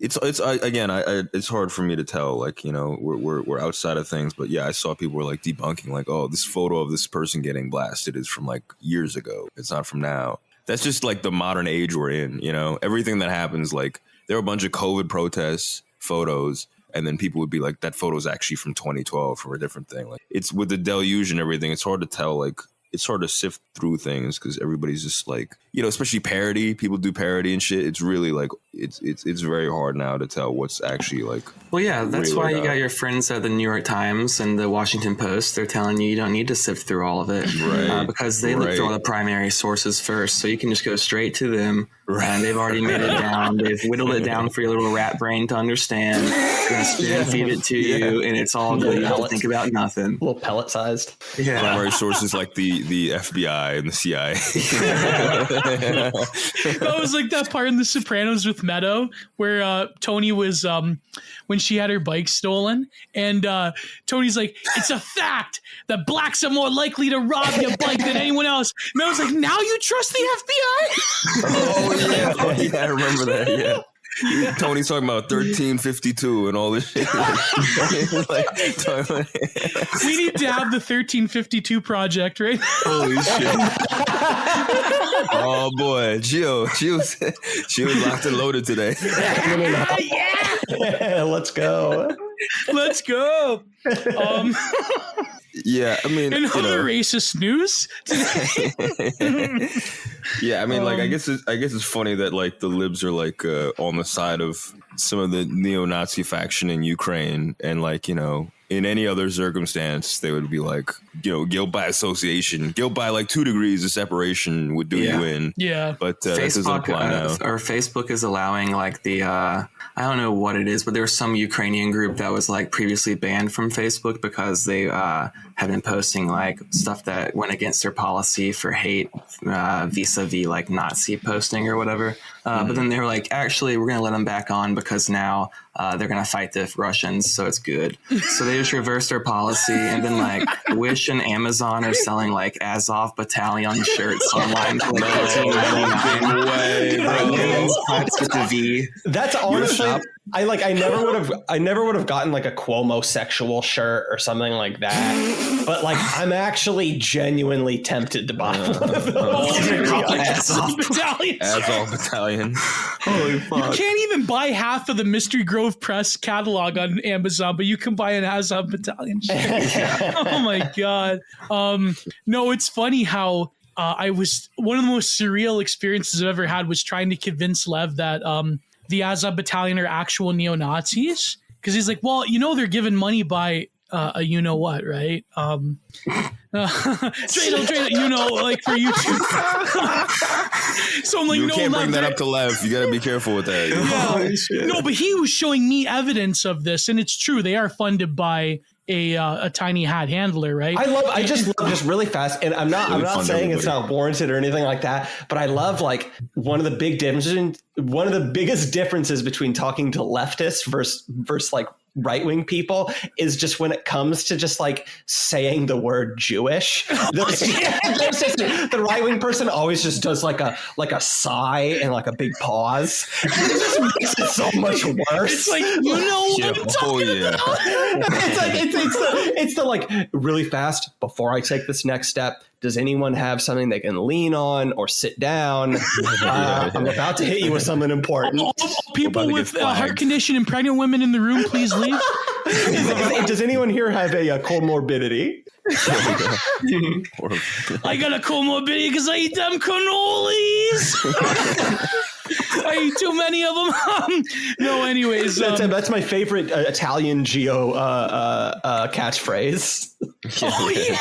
it's hard for me to tell. Like, you know, we're outside of things, but yeah, I saw people were like debunking like, oh, this photo of this person getting blasted is from like years ago. It's not from now. That's just like the modern age we're in, you know, everything that happens, like there were a bunch of COVID protests, photos, and then people would be like, that photo is actually from 2012 for a different thing. Like it's with the deluge and everything. It's hard to tell, like it's hard to sift through things because everybody's just like, you know, especially parody. People do parody and shit. It's really like it's very hard now to tell what's actually like. Well, yeah, that's why you got your friends at the New York Times and the Washington Post. They're telling you don't need to sift through all of it, right? Because they look through all the primary sources first, so you can just go straight to them. Right. And they've already made it down. They've whittled it down for your little rat brain to understand. They're gonna spoon feed it to you, and it's all good. You don't have to think about nothing. A little pellet sized. Yeah. Primary sources like the FBI and the CIA. That was like that part in The Sopranos with Meadow where Tony was when she had her bike stolen, and Tony's like, it's a fact that blacks are more likely to rob your bike than anyone else. Meadow's like, now you trust the FBI? Yeah, I remember that. Yeah. Tony's talking about 1352 and all this shit. We need to have the 1352 project, right? Holy shit. Oh boy, she was locked and loaded today. Yeah, let's go. Yeah, I mean, in other racist news today. Yeah, I mean, like, I guess it's funny that like the libs are like on the side of some of the neo-Nazi faction in Ukraine, and like, you know, in any other circumstance, they would be like, you know, guilt by association, guilt by like 2 degrees of separation would do you in. Yeah, but that doesn't apply now. Or Facebook is allowing like the I don't know what it is, but there was some Ukrainian group that was like previously banned from Facebook because they have been posting like stuff that went against their policy for hate vis-a-vis like Nazi posting or whatever. But then they were like, actually, we're going to let them back on because now they're going to fight the Russians, so it's good. So they just reversed their policy, and then like Wish and Amazon are selling like Azov Battalion shirts online for like $14.99. That's honestly, I never would have gotten like a Cuomo sexual shirt or something like that. But like, I'm actually genuinely tempted to buy one of those. Azov Battalion. Holy fuck. You can't even buy half of the Mystery Grove Press catalog on Amazon, but you can buy an Azov Battalion shirt. Oh my God. No, it's funny how I was, one of the most surreal experiences I've ever had was trying to convince Lev that the Azov Battalion are actual neo-Nazis. Because he's like, well, you know, they're given money by a you know what, right? Dreidel, you know, like for YouTube. So I'm like, you can't bring that Lev, up to Lev. You got to be careful with that. Yeah. No, but he was showing me evidence of this, and it's true. They are funded by a tiny hat handler, right? I just love just really fast, and I'm not saying it's not warranted or anything like that, but I love like one of the biggest differences between talking to leftists versus like right-wing people is just when it comes to just like saying the word Jewish. The right-wing person always just does like a sigh and like a big pause. It just makes it so much worse. It's like, you know what I'm talking about? It's the like really fast before I take this next step. Does anyone have something they can lean on or sit down? I'm about to hit you with something important. All people with heart condition and pregnant women in the room, please leave. Does anyone here have a comorbidity? I got a comorbidity because I eat them cannolis. I eat too many of them. No, anyways. That's my favorite Italian Geo catchphrase. Oh, yeah.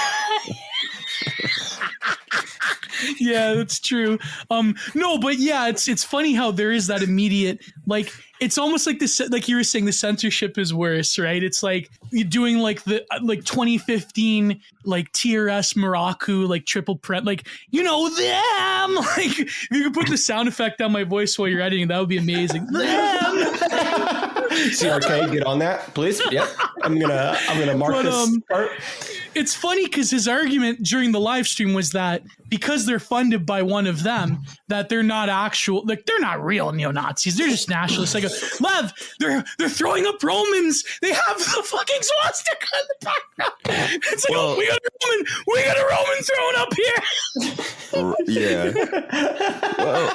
Yeah, that's true. No, but yeah, it's funny how there is that immediate, like, it's almost like this, like you were saying, the censorship is worse, right? It's like you're doing like the 2015 like TRS Morocco like triple print, like, you know them. Like if you could put the sound effect on my voice while you're editing, that would be amazing. Them. CRK, get on that, please. Yep, I'm gonna mark this part. It's funny because his argument during the live stream was that because they're funded by one of them, that they're not actual, like they're not real neo-Nazis. They're just nationalists. Like, Lev, they're throwing up Romans. They have the fucking swastika in the background. It's like, we got a Roman thrown up here. Yeah. Well.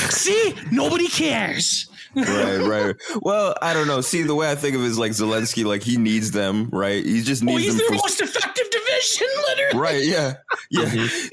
See, nobody cares. Right. Well, I don't know. See, the way I think of it is like Zelensky, like he needs them, right? He just needs them. He's their most effective division, literally. Right. Yeah.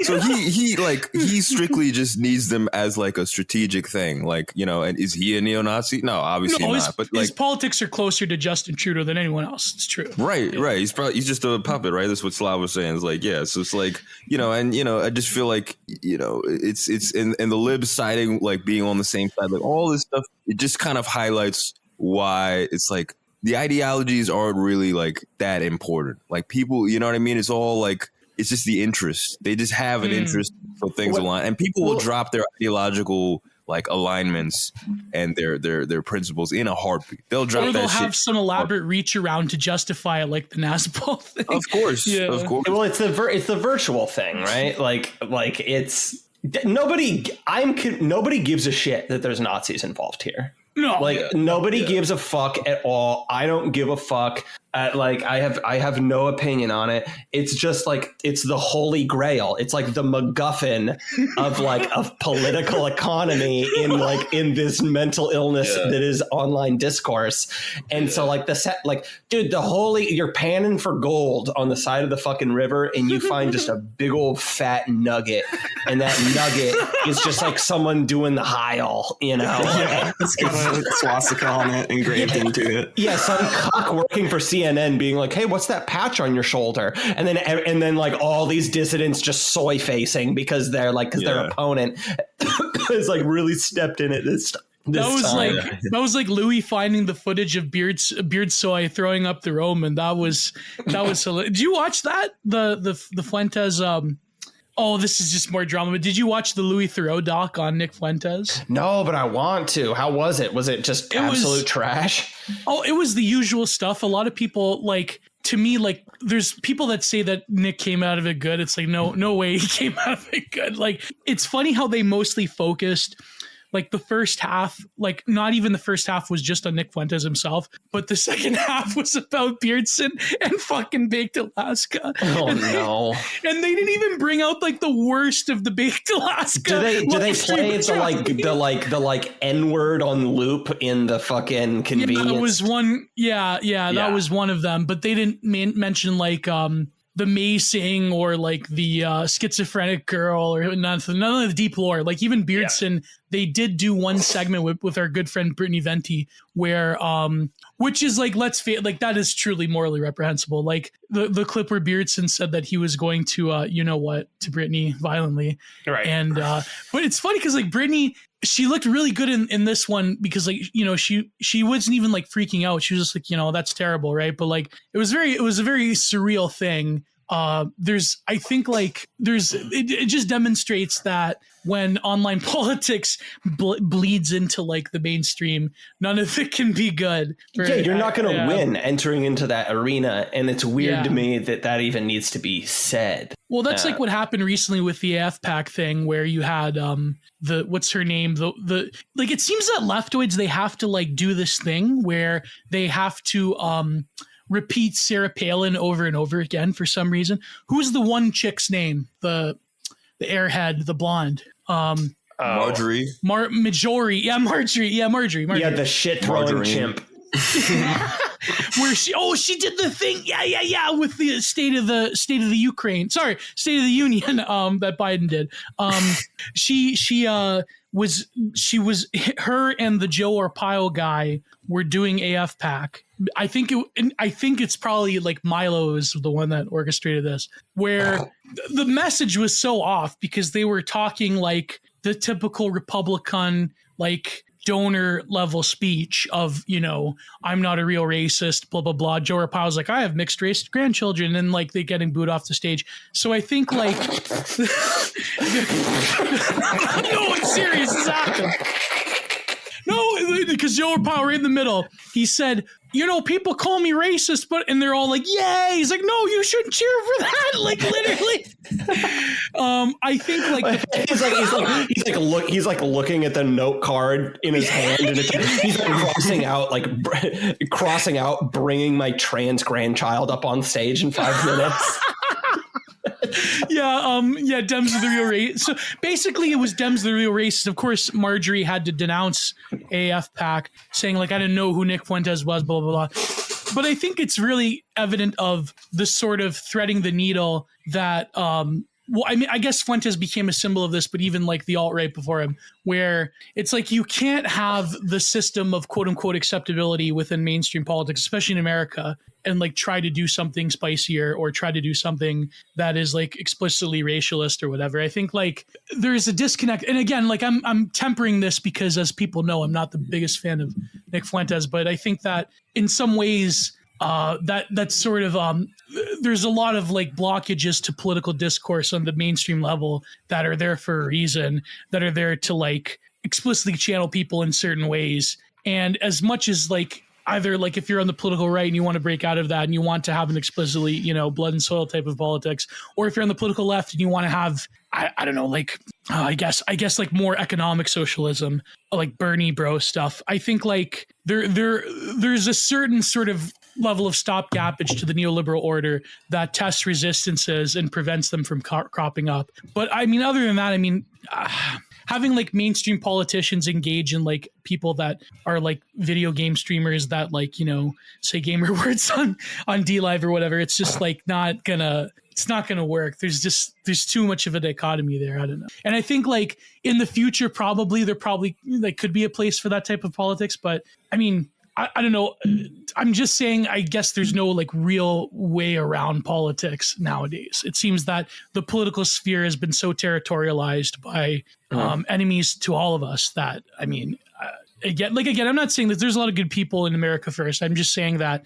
So he strictly just needs them as like a strategic thing, like, you know. And is he a neo-Nazi? No, obviously not. But like, his politics are closer to Justin Trudeau than anyone else. It's true. Right. He's just a puppet, right? That's what SLAV was saying. It's like, yeah. So it's like, you know, and you know, I just feel like, you know, it's in the libs siding, like being on the same side, like all this stuff. It just kind of highlights why it's like the ideologies aren't really like that important. Like people, you know what I mean? It's all like, it's just the interest. They just have an interest for things align, and people will drop their ideological like alignments and their principles in a heartbeat. They'll drop or they'll that have some elaborate reach around to justify it, like the Nazball thing. Of course. Well, it's the virtual thing, right? Like it's nobody gives a shit that there's Nazis involved here. No, nobody gives a fuck at all. I don't give a fuck. Like I have no opinion on it. It's just like it's the holy grail. It's like the MacGuffin of political economy in this mental illness that is online discourse. And so like dude, you're panning for gold on the side of the fucking river, and you find just a big old fat nugget, and that nugget is just like someone doing the Heil, you know? Yeah, it's got a swastika on it engraved into it. Yeah, some cuck working for CNN being like, hey, what's that patch on your shoulder? And then like all these dissidents just soy facing because their opponent is like really stepped in it this time. That was like Louis finding the footage of beard soy throwing up the Roman. That was hilarious. Did you watch that? The Fuentes oh, this is just more drama. But did you watch the Louis Theroux doc on Nick Fuentes? No, but I want to. How was it? Was it just absolute trash? Oh, it was the usual stuff. A lot of people, like, to me, like, there's people that say that Nick came out of it good. It's like, no way he came out of it good. Like, it's funny how they mostly focused, like, the first half, like, not even the first half was just on Nick Fuentes himself, but the second half was about Beardson and fucking Baked Alaska. Oh, no. And they didn't even bring out, like, the worst of the Baked Alaska. Do they play the N-word on loop in the fucking convenience? Yeah, that was one. Yeah, that was one of them. But they didn't mention, like, the macing or like the schizophrenic girl or none of the deep lore. Like even Beardson, they did do one segment with our good friend Brittany Venti where which is like like that is truly morally reprehensible. Like the clip where Beardson said that he was going to to Brittany violently, right? And but it's funny because like Brittany, she looked really good in this one because like she wasn't even like freaking out. She was just like that's terrible, right? But like it was a very surreal thing. It just demonstrates that when online politics bleeds into like the mainstream, none of it can be good. You're not going to win entering into that arena. And it's weird to me that even needs to be said. Well, that's like what happened recently with the AFPAC thing where you had what's her name? The like it seems that leftoids, they have to like do this thing where they have to repeat Sarah Palin over and over again for some reason. Who's the one chick's name? The airhead, the blonde. Marjorie. Marjorie. Yeah, Marjorie. Yeah, the shit throwing chimp. Where she did the thing, with the state of the Ukraine. Sorry, State of the Union that Biden did. Her and the Joe Arpaio guy were doing AFPAC. I think it's probably like Milo is the one that orchestrated this, where the message was so off because they were talking like the typical Republican like donor level speech of I'm not a real racist, blah blah blah. Joe Arpaio's like, I have mixed race grandchildren, and like they getting booed off the stage. So I think like no, it's serious. This happened. No, because Joe Arpaio right in the middle, he said, people call me racist, and they're all like, yay. He's like, no, you shouldn't cheer for that. Like literally. I think like he's like looking at the note card in his hand, and he's like crossing out bringing my trans grandchild up on stage in 5 minutes. Dems are the real racist. So basically it was Dems the real racist. Of course, Marjorie had to denounce AFPAC, saying like, I didn't know who Nick Fuentes was, blah, blah, blah. But I think it's really evident of the sort of threading the needle that, I guess Fuentes became a symbol of this, but even like the alt-right before him, where it's like you can't have the system of quote unquote acceptability within mainstream politics, especially in America, and like try to do something spicier or try to do something that is like explicitly racialist or whatever. I think like there's a disconnect. And again, like I'm tempering this because as people know, I'm not the biggest fan of Nick Fuentes, but I think that in some ways that's sort of there's a lot of like blockages to political discourse on the mainstream level that are there for a reason, that are there to like explicitly channel people in certain ways. And as much as like either like if you're on the political right and you want to break out of that and you want to have an explicitly blood and soil type of politics, or if you're on the political left and you want to have I don't know, like I guess like more economic socialism, like Bernie bro stuff. I think like there's a certain sort of level of stopgappage to the neoliberal order that tests resistances and prevents them from cropping up. But I mean, other than that, I mean, having like mainstream politicians engage in like people that are like video game streamers that like, say gamer words on DLive or whatever, it's just like it's not gonna work. There's too much of a dichotomy there. I don't know. And I think like in the future, there probably like could be a place for that type of politics. But I mean, I don't know. I'm just saying, I guess there's no like real way around politics nowadays. It seems that the political sphere has been so territorialized by enemies to all of us that, I mean, again, I'm not saying that there's a lot of good people in America first. I'm just saying that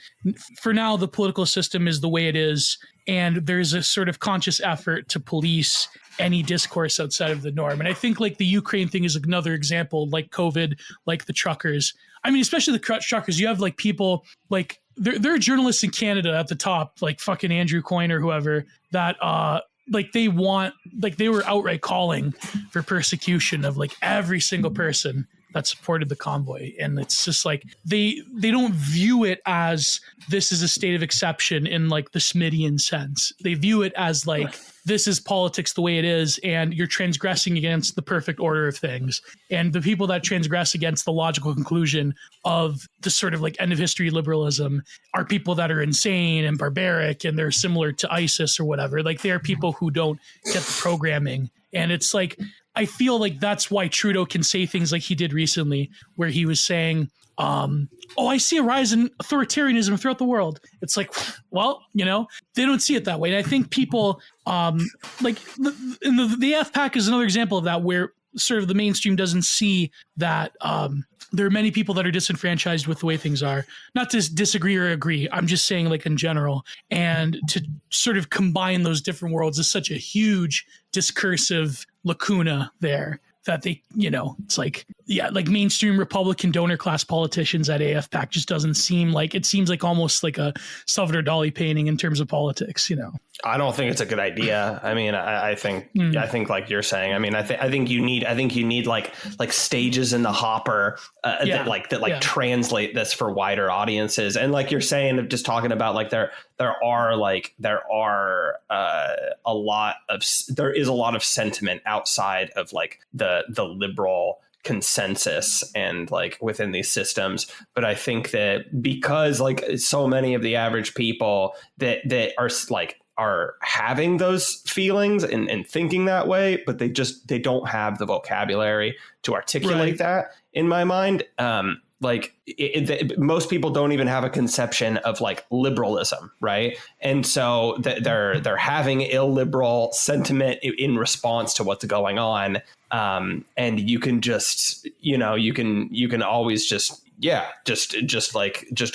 for now, the political system is the way it is. And there's a sort of conscious effort to police any discourse outside of the norm. And I think like the Ukraine thing is another example, like COVID, like the truckers. I mean, especially the truckers, you have like people like there are journalists in Canada at the top, like fucking Andrew Coyne or whoever, that like they were outright calling for persecution of like every single person that supported the convoy. And it's just like they don't view it as this is a state of exception in like the Smithian sense. They view it as like this is politics the way it is, and you're transgressing against the perfect order of things. And the people that transgress against the logical conclusion of the sort of like end of history liberalism are people that are insane and barbaric, and they're similar to ISIS or whatever. Like they are people who don't get the programming. And it's like, I feel like that's why Trudeau can say things like he did recently, where he was saying, I see a rise in authoritarianism throughout the world. It's like, well, they don't see it that way. And I think people, like the AFPAC is another example of that, where sort of the mainstream doesn't see that there are many people that are disenfranchised with the way things are. Not to disagree or agree. I'm just saying like in general. And to sort of combine those different worlds is such a huge discursive lacuna there. That they, it's like, like mainstream Republican donor class politicians at AFPAC just doesn't seem like, it seems like almost like a Salvador Dali painting in terms of politics, I don't think it's a good idea. I mean, I think like you're saying, I mean, I think you need like stages in the hopper that translate this for wider audiences. And like you're saying, just talking about like there is a lot of sentiment outside of like the liberal consensus and like within these systems. But I think that because like so many of the average people that are having those feelings and thinking that way, but they don't have the vocabulary to articulate that in my mind. Most people don't even have a conception of like liberalism, right? And so they're having illiberal sentiment in response to what's going on, and you can just you can always just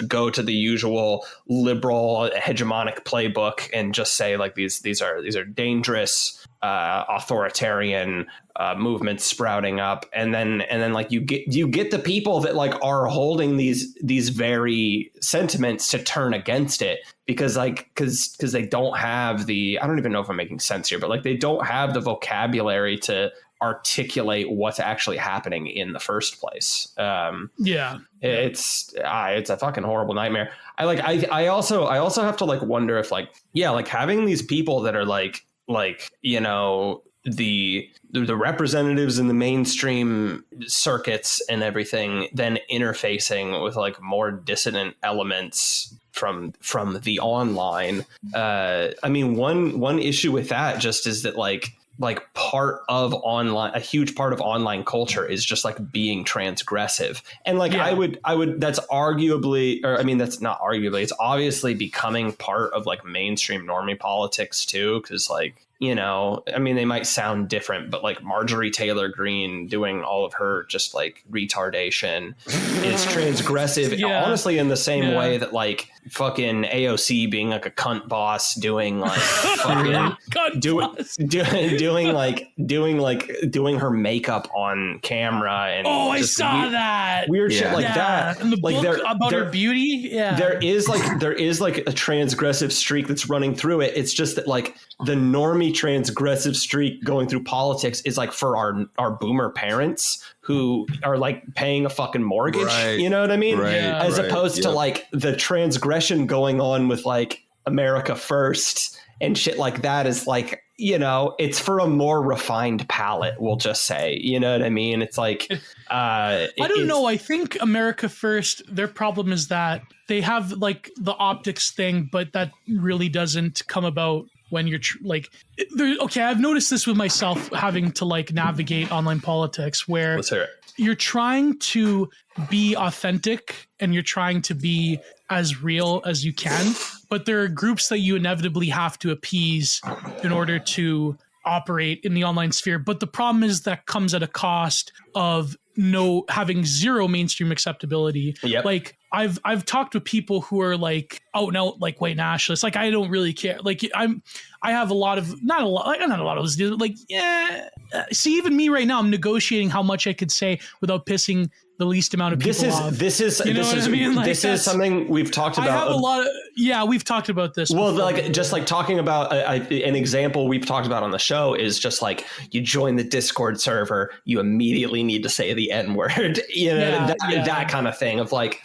go to the usual liberal hegemonic playbook and just say like these are dangerous authoritarian movements sprouting up, and then like you get the people that like are holding these very sentiments to turn against it because they don't have the, I don't even know if I'm making sense here, but like they don't have the vocabulary to articulate what's actually happening in the first place. It's a fucking horrible nightmare. I also have to like wonder if like having these people that are like the representatives in the mainstream circuits and everything, then interfacing with like more dissident elements from the online. I mean, one issue with that just is that like part of online, a huge part of online culture is just like being transgressive. And like, I would, that's arguably, or I mean, that's not arguably, it's obviously becoming part of like mainstream normie politics too. Cause like, I mean, they might sound different, but like Marjorie Taylor Greene doing all of her just like retardation is transgressive, honestly, in the same way that like fucking AOC being like a cunt boss doing like fucking doing her makeup on camera and I saw that weird shit like that. And the book about her beauty. Yeah, there is like a transgressive streak that's running through it. It's just that like the normie transgressive streak going through politics is like for our boomer parents who are like paying a fucking mortgage, you know what I mean? As opposed to like the transgression going on with like America First and shit like that is like, it's for a more refined palate, we'll just say, you know what I mean? It's like, I don't know. I think America First, their problem is that they have like the optics thing, but that really doesn't come about when you're I've noticed this with myself having to like navigate online politics where let's hear it. You're trying to be authentic and you're trying to be as real as you can, but there are groups that you inevitably have to appease in order to operate in the online sphere. But the problem is that comes at a cost of having zero mainstream acceptability. Like I've talked with people who are like, oh no, like white nationalists. Like I don't really care. Like I have a lot of not a lot of those dudes. Like see, even me right now, I'm negotiating how much I could say without pissing the least amount of people off. This is something we've talked about. I have a lot of we've talked about this. Well, before. like just like talking about an example we've talked about on the show is just like you join the Discord server, you immediately absolutely need to say the N-word, that kind of thing of like,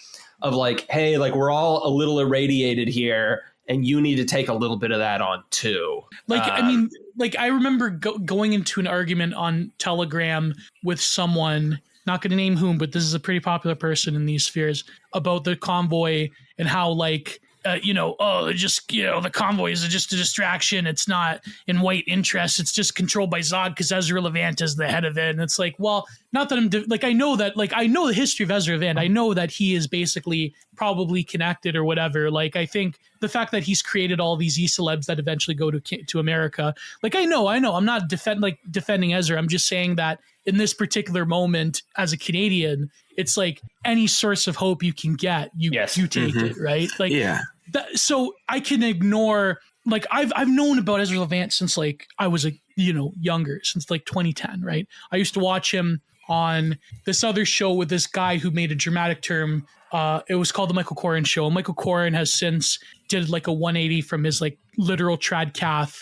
hey, like we're all a little irradiated here, and you need to take a little bit of that on too. Like, I mean, like I remember going into an argument on Telegram with someone, not going to name whom, but this is a pretty popular person in these spheres, about the convoy and how like, the convoy is just a distraction. It's not in white interest. It's just controlled by Zod because Ezra Levant is the head of it. And it's like, well, not that I know the history of Ezra Levant. I know that he is basically probably connected or whatever. Like, I think the fact that he's created all these e-celebs that eventually go to America. Like, I know. I'm not defending Ezra. I'm just saying that in this particular moment as a Canadian, it's like any source of hope you can get, you take it, right? Like, so I can ignore, like I've known about Ezra Levant since like I was younger, since like 2010, right? I used to watch him on this other show with this guy who made a dramatic term. It was called the Michael Corrin Show. Michael Corrin has since did like a 180 from his like literal tradcath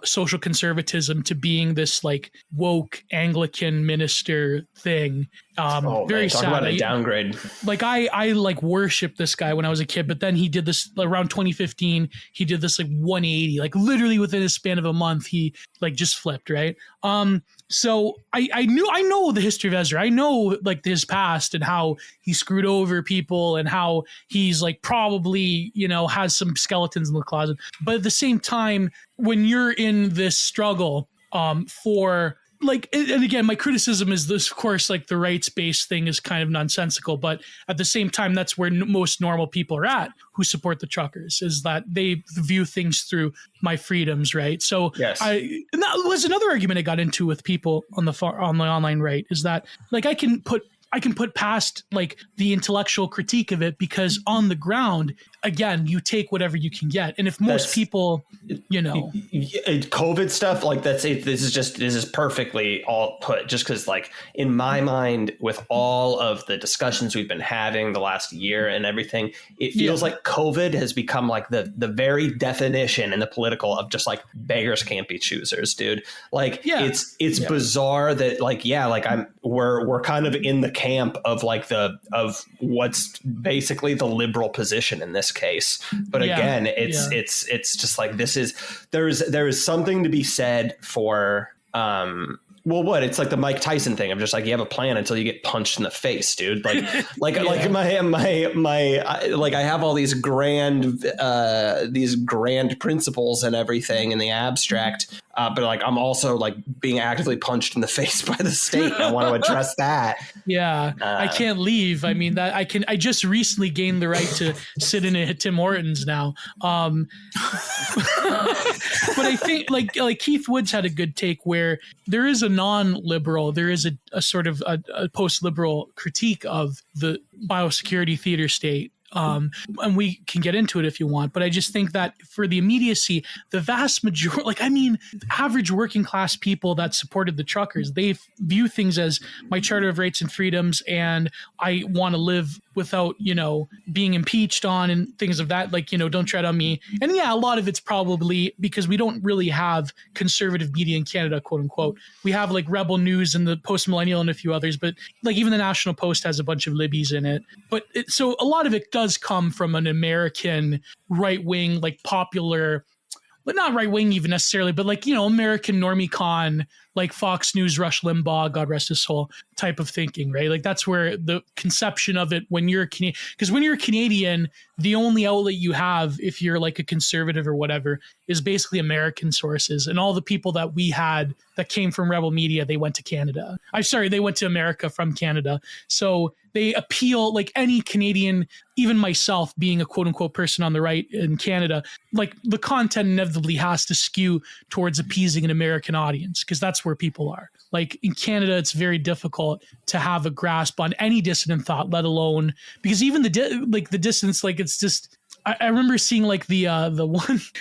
social conservatism to being this like woke Anglican minister thing. Very sad. Talk about a downgrade. Like I like worshiped this guy when I was a kid, but then he did this around 2015. He did this like 180, like literally within a span of a month, he like just flipped, right? So I know the history of Ezra. I know like his past and how he screwed over people and how he's like probably, has some skeletons in the closet. But at the same time, when you're in this struggle for like, and again, my criticism is this, of course, like the rights-based thing is kind of nonsensical, but at the same time, that's where most normal people are at who support the truckers, is that they view things through my freedoms, right? So yes. And that was another argument I got into with people on the online right, is that like I can put past like the intellectual critique of it, because on the ground, again, you take whatever you can get. And if most people, COVID stuff like this is perfectly all put, just because like in my mind, with all of the discussions we've been having the last year and everything, it feels like COVID has become like the very definition in the political of just like beggars can't be choosers, dude. Like it's bizarre that we're kind of in the camp of like of what's basically the liberal position in this case. But again, it's just like there is something to be said for it's like the Mike Tyson thing. I'm just like, you have a plan until you get punched in the face, dude. Like I have all these grand principles and everything in the abstract. But like, I'm also like being actively punched in the face by the state. I want to address that. I can't leave. I mean, I just recently gained the right to sit in a Tim Hortons now. But I think like Keith Woods had a good take where there is a non-liberal, there is a sort of a post-liberal critique of the biosecurity theater state. And we can get into it if you want, but I just think that for the immediacy, the vast majority, average working class people that supported the truckers, they view things as my Charter of Rights and Freedoms, and I want to live without, being impeached on and things of that, like, don't tread on me. And a lot of it's probably because we don't really have conservative media in Canada, quote unquote. We have like Rebel News and the Post Millennial and a few others, but like even the National Post has a bunch of libbies in it. But so a lot of it does come from an American right-wing, like popular, but not right-wing even necessarily, but like, American normie con, like Fox News, Rush Limbaugh, God rest his soul, type of thinking, right? Like that's where the conception of it when you're a Canadian, because when you're a Canadian, the only outlet you have, if you're like a conservative or whatever, is basically American sources. And all the people that we had that came from Rebel Media, they went to Canada. They went to America from Canada. So they appeal, like any Canadian, even myself being a quote unquote person on the right in Canada, like the content inevitably has to skew towards appeasing an American audience, because that's where people are. Like in Canada, it's very difficult to have a grasp on any dissident thought, let alone, because even the dissidents, like it's just, I remember seeing like the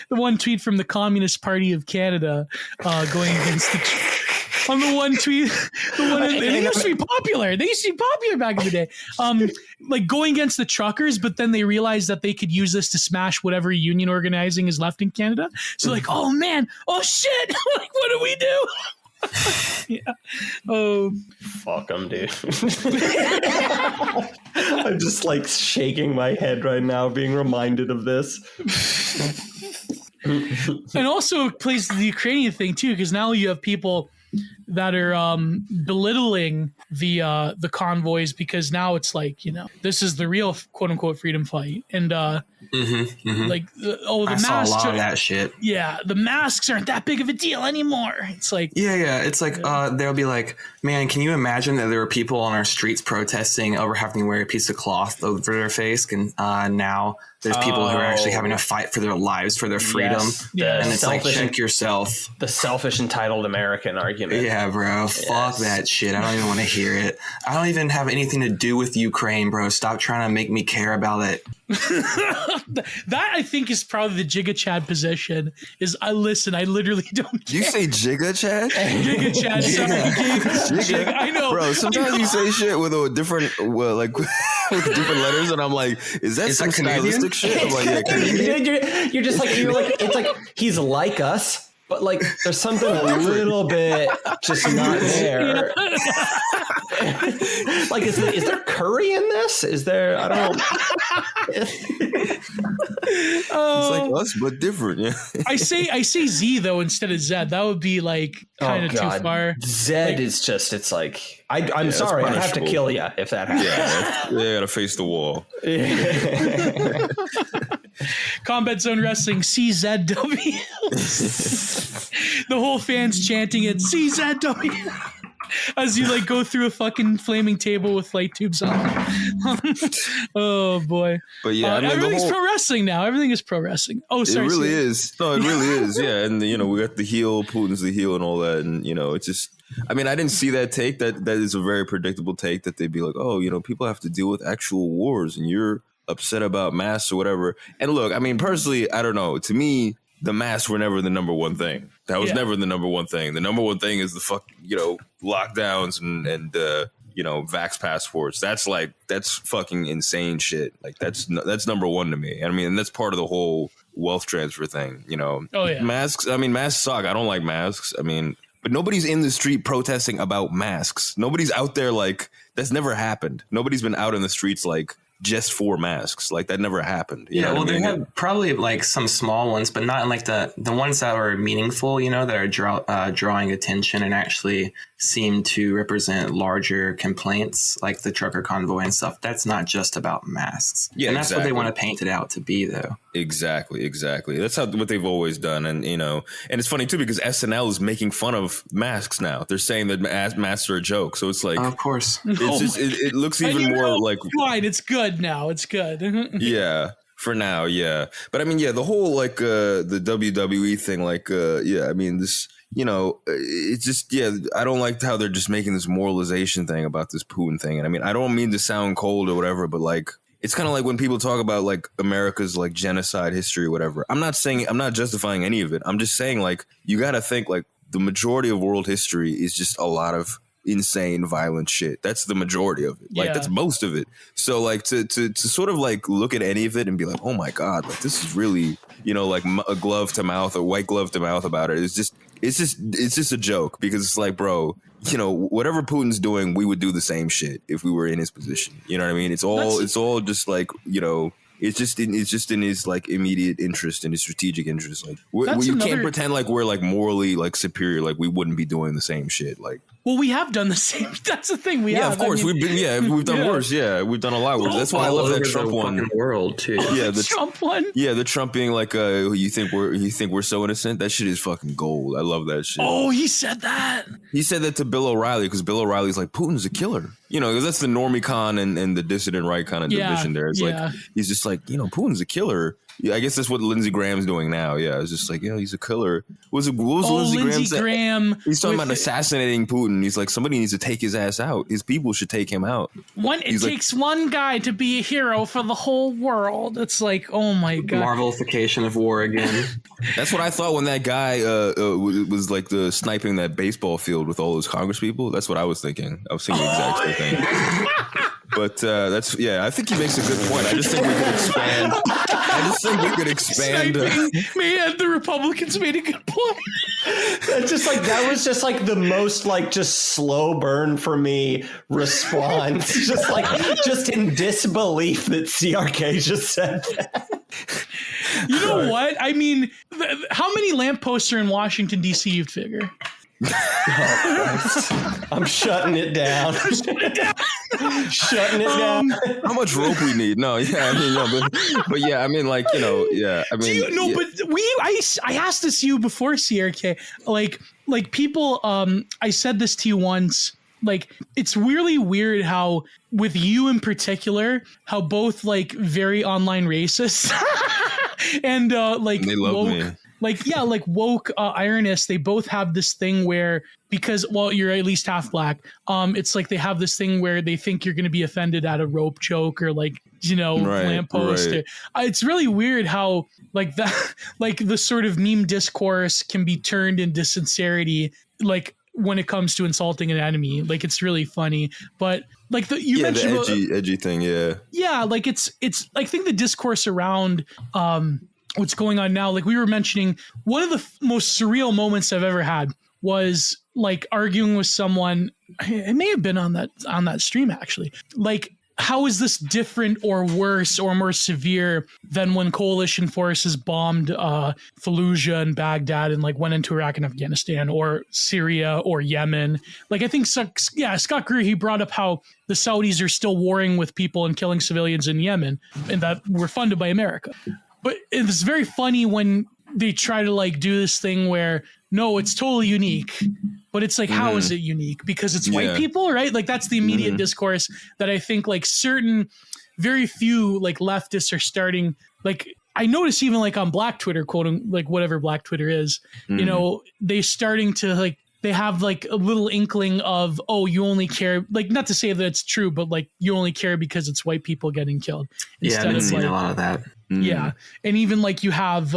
one tweet from the Communist Party of Canada going against on the one tweet, they used to be popular. They used to be popular back in the day. Like going against the truckers, but then they realized that they could use this to smash whatever union organizing is left in Canada. So like, oh man, oh shit, like what do we do? Yeah. Oh, fuck them, dude. I'm just like shaking my head right now, being reminded of this. And also it plays the Ukrainian thing too, because now you have people that are belittling the convoys, because now it's like, this is the real quote unquote freedom fight, and like the I masks saw a lot of that shit. Yeah, the masks aren't that big of a deal anymore. It's like it's like they'll be like, man, can you imagine that there were people on our streets protesting over having to wear a piece of cloth over their face, and now there's people who are actually having to fight for their lives, for their freedom. Yes. And it's like, check yourself. The selfish, entitled American argument. Yeah, bro. Fuck that shit. I don't even want to hear it. I don't even have anything to do with Ukraine, bro. Stop trying to make me care about it. That I think is probably the Giga Chad position. Is I literally don't care. You say Giga Chad? Giga Chad. Sorry, Giga. I know, bro. Sometimes you say shit with a different, like with different letters, and I'm like, is that some stylistic shit? I'm like, yeah, Canadian. You're just like, it's like he's like us, but like there's something a little bit just not there. Like, is there curry in this? Is there? I don't know. It's like us, but different. Yeah. I say Z though instead of Z. That would be like kind of too far. Z is just. It's like I'm sorry. I have to kill you if that happens. Yeah, they gotta face the wall. Combat Zone Wrestling CZW. The whole fans chanting it CZW. As you like go through a fucking flaming table with light tubes on. Oh boy! But yeah, everything's pro wrestling now. Everything is pro wrestling. Oh, sorry. It really is. No, it really is. Yeah, and we got the heel. Putin's the heel, and all that. And it's just. I mean, I didn't see that take. That is a very predictable take. That they'd be like, oh, people have to deal with actual wars, and you're upset about masks or whatever. And look, I mean, personally, I don't know. To me, the masks were never the number one thing. That was never the number one thing. The number one thing is the lockdowns and vax passports. That's fucking insane shit. Like that's number one to me. I mean, and that's part of the whole wealth transfer thing. Oh yeah. Masks. I mean, masks suck. I don't like masks. I mean, but nobody's in the street protesting about masks. Nobody's out there like that's never happened. Nobody's been out in the streets like just for masks. Like that never happened. They have probably like some small ones, but not like the ones that are meaningful, that are drawing attention and actually seem to represent larger complaints, like the trucker convoy and stuff. That's not just about masks. Yeah, and that's what they want to paint it out to be, though. Exactly. That's what they've always done. And, and it's funny, too, because SNL is making fun of masks now. They're saying that masks are a joke. So it's like, of course, it looks even more like. Fine, it's good now. It's good. Yeah. For now, yeah. But I mean, yeah, the whole like the WWE thing, like, I mean, this, it's just, I don't like how they're just making this moralization thing about this Putin thing. And I mean, I don't mean to sound cold or whatever, but like, it's kind of like when people talk about like America's like genocide history or whatever. I'm not justifying any of it. I'm just saying like, you got to think like the majority of world history is just a lot of insane, violent shit. That's the majority of it. Like that's most of it. So like to sort of like look at any of it and be like, oh my God, like this is really, like a glove to mouth or white glove to mouth about it. It's just a joke because it's like, bro, whatever Putin's doing, we would do the same shit if we were in his position. You know what I mean? It's all just like, it's just in his like immediate interest and his strategic interest. Like you can't pretend like we're like morally like superior, like we wouldn't be doing the same shit. Like, well, we have done the same. That's the thing. We have. Of course, we've done worse. Yeah, we've done a lot worse. That's why I love that Trump one. World too. Yeah, the Trump one. Yeah, the Trump being like, you think we're so innocent? That shit is fucking gold. I love that shit. Oh, he said that. He said that to Bill O'Reilly because Bill O'Reilly's like, Putin's a killer. Because that's the normie con and the dissident right kind of division there. It's like he's just like, Putin's a killer. Yeah, I guess that's what Lindsey Graham's doing now. Yeah, it's just like, he's a killer. What was Lindsey Graham? He's talking about assassinating Putin. He's like, somebody needs to take his ass out. His people should take him out. It takes one guy to be a hero for the whole world. It's like, oh my God. Marvelification of war again. That's what I thought when that guy was like the sniping that baseball field with all those Congress people. That's what I was thinking. I was thinking the exact same thing. But I think he makes a good point. I just think we could expand. Man, the Republicans made a good point. It's just like that was just like the most like just slow burn for me response. just in disbelief that CRK just said that. You know what? I mean, how many lampposts are in Washington, D.C., you'd figure? Oh, I'm shutting it down. Shutting it down. How much rope we need? No, yeah, I mean, no, but yeah, I mean, like, you know, yeah, I mean, yeah. But I asked this to you before, CRK, like people, I said this to you once. Like, it's really weird how, with you in particular, how both like very online racist and like they love woke, me. like woke ironists, they both have this thing where, because, well, you're at least half black, it's like they have this thing where they think you're going to be offended at a rope joke or like, you know, lamppost. Right. It's really weird how like that, like the sort of meme discourse can be turned into sincerity, like when it comes to insulting an enemy. Like, it's really funny. But like you mentioned the edgy thing, like it's I think the discourse around what's going on now, like we were mentioning, one of the most surreal moments I've ever had was like arguing with someone. It may have been on that stream, actually. Like, how is this different or worse or more severe than when coalition forces bombed Fallujah and Baghdad and like went into Iraq and Afghanistan or Syria or Yemen? Like, I think, Scott Greer, he brought up how the Saudis are still warring with people and killing civilians in Yemen and that were funded by America. But it's very funny when they try to like do this thing where, no, it's totally unique. But it's like, how is it unique? Because it's white people, right? Like, that's the immediate discourse that I think like very few like leftists are starting. Like, I notice even like on Black Twitter, quoting like whatever Black Twitter is, you know, they starting to like, they have like a little inkling of, oh, you only care, like, not to say that it's true, but like you only care because it's white people getting killed. Yeah, I've been seeing a lot of that. Yeah. And even like you have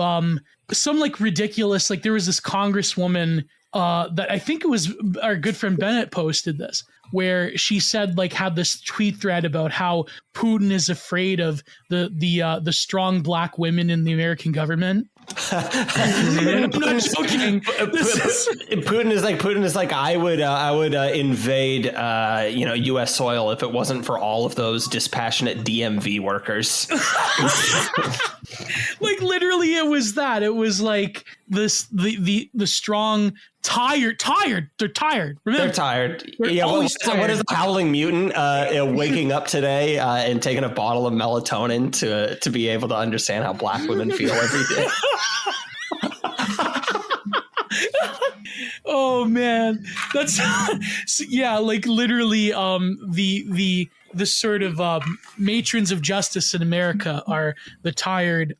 some like ridiculous, like there was this congresswoman that I think it was our good friend Bennett posted this, where she said, like, had this tweet thread about how Putin is afraid of the strong black women in the American government. I'm not joking. Putin is like I would invade U.S. soil if it wasn't for all of those dispassionate DMV workers. Like, literally, it was that. It was like the strong. Tired. They're tired. Remember? They're tired. They're always tired. What is the howling mutant waking up today and taking a bottle of melatonin to be able to understand how black women feel every day? Oh man, that's like literally the sort of matrons of justice in America are the tired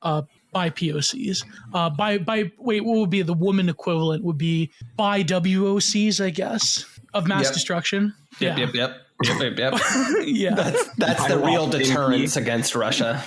by POCs. What would be the woman equivalent? Would be by WOCs, I guess, of mass destruction. Yep. Yeah, that's the real deterrence against Russia.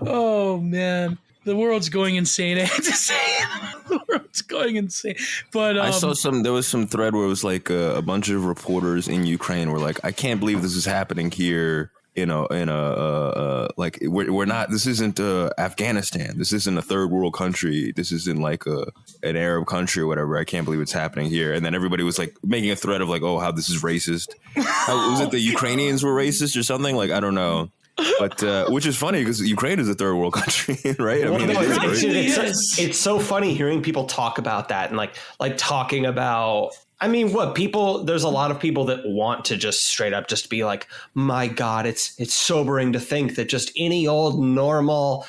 Oh man, the world's going insane. I hate to say it. The world's going insane. But I saw there was some thread where it was like a bunch of reporters in Ukraine were like, I can't believe this is happening here. Like we're not. This isn't Afghanistan. This isn't a third world country. This isn't like an Arab country or whatever. I can't believe it's happening here. And then everybody was like making a thread of like, oh, how this is racist. Was it the Ukrainians were racist or something? Like, I don't know. But which is funny because Ukraine is a third world country, right? I mean, it's so funny hearing people talk about that and like talking about. I mean, there's a lot of people that want to just straight up just be like, my God, it's sobering to think that just any old normal,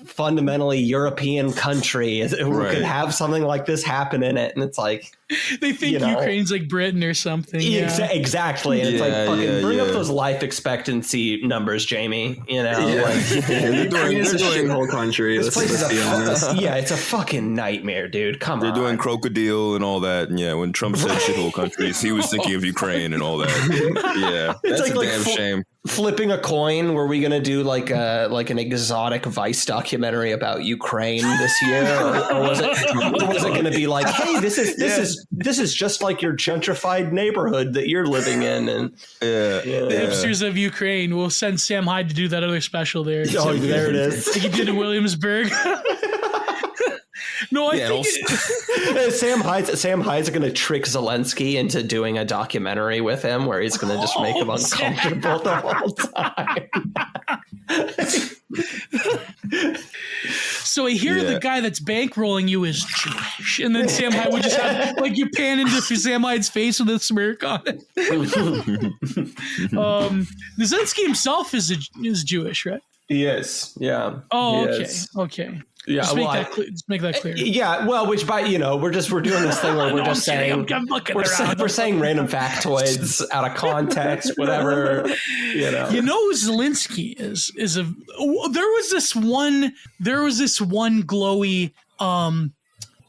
fundamentally European country could have something like this happen in it. And it's like, they think Ukraine's like Britain or something. Exactly. And it's like, fucking bring up those life expectancy numbers, Jamie. They're doing a whole country. Let's be honest. Yeah, it's a fucking nightmare, dude. Come on. They're doing crocodile and all that. And yeah, when Trump said shithole countries, he was thinking of Ukraine and all that. Yeah, that's a damn shame. Flipping a coin. Were we gonna do like an exotic Vice documentary about Ukraine this year, or was it gonna be like, hey, this is just like your gentrified neighborhood that you're living in, and the hipsters of Ukraine. We'll send Sam Hyde to do that other special there. Oh, there it is. Like he did in Williamsburg. No, No, I think Sam Hyde's going to trick Zelensky into doing a documentary with him where he's going to just make him uncomfortable the whole time. So I hear the guy that's bankrolling you is Jewish, and then Sam Hyde would just have like you pan into Sam Hyde's face with a smirk on it. Zelensky himself is Jewish, right? He is, yeah. Oh, okay. Yeah, just make that clear. Yeah, well, which by we're doing this thing where we're just saying we're saying random factoids out of context, whatever. Zelensky is there was this one glowy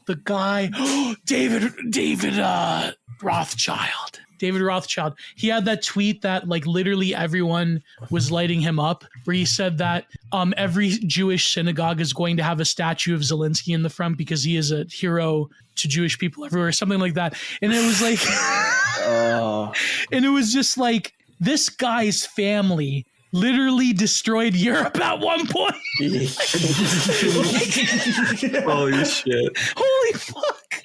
the guy David Rothschild. David Rothschild, he had that tweet that like literally everyone was lighting him up, where he said that every Jewish synagogue is going to have a statue of Zelensky in the front because he is a hero to Jewish people everywhere, something like that. And it was like, and it was just like this guy's family literally destroyed Europe at one point. Holy shit. Holy fuck.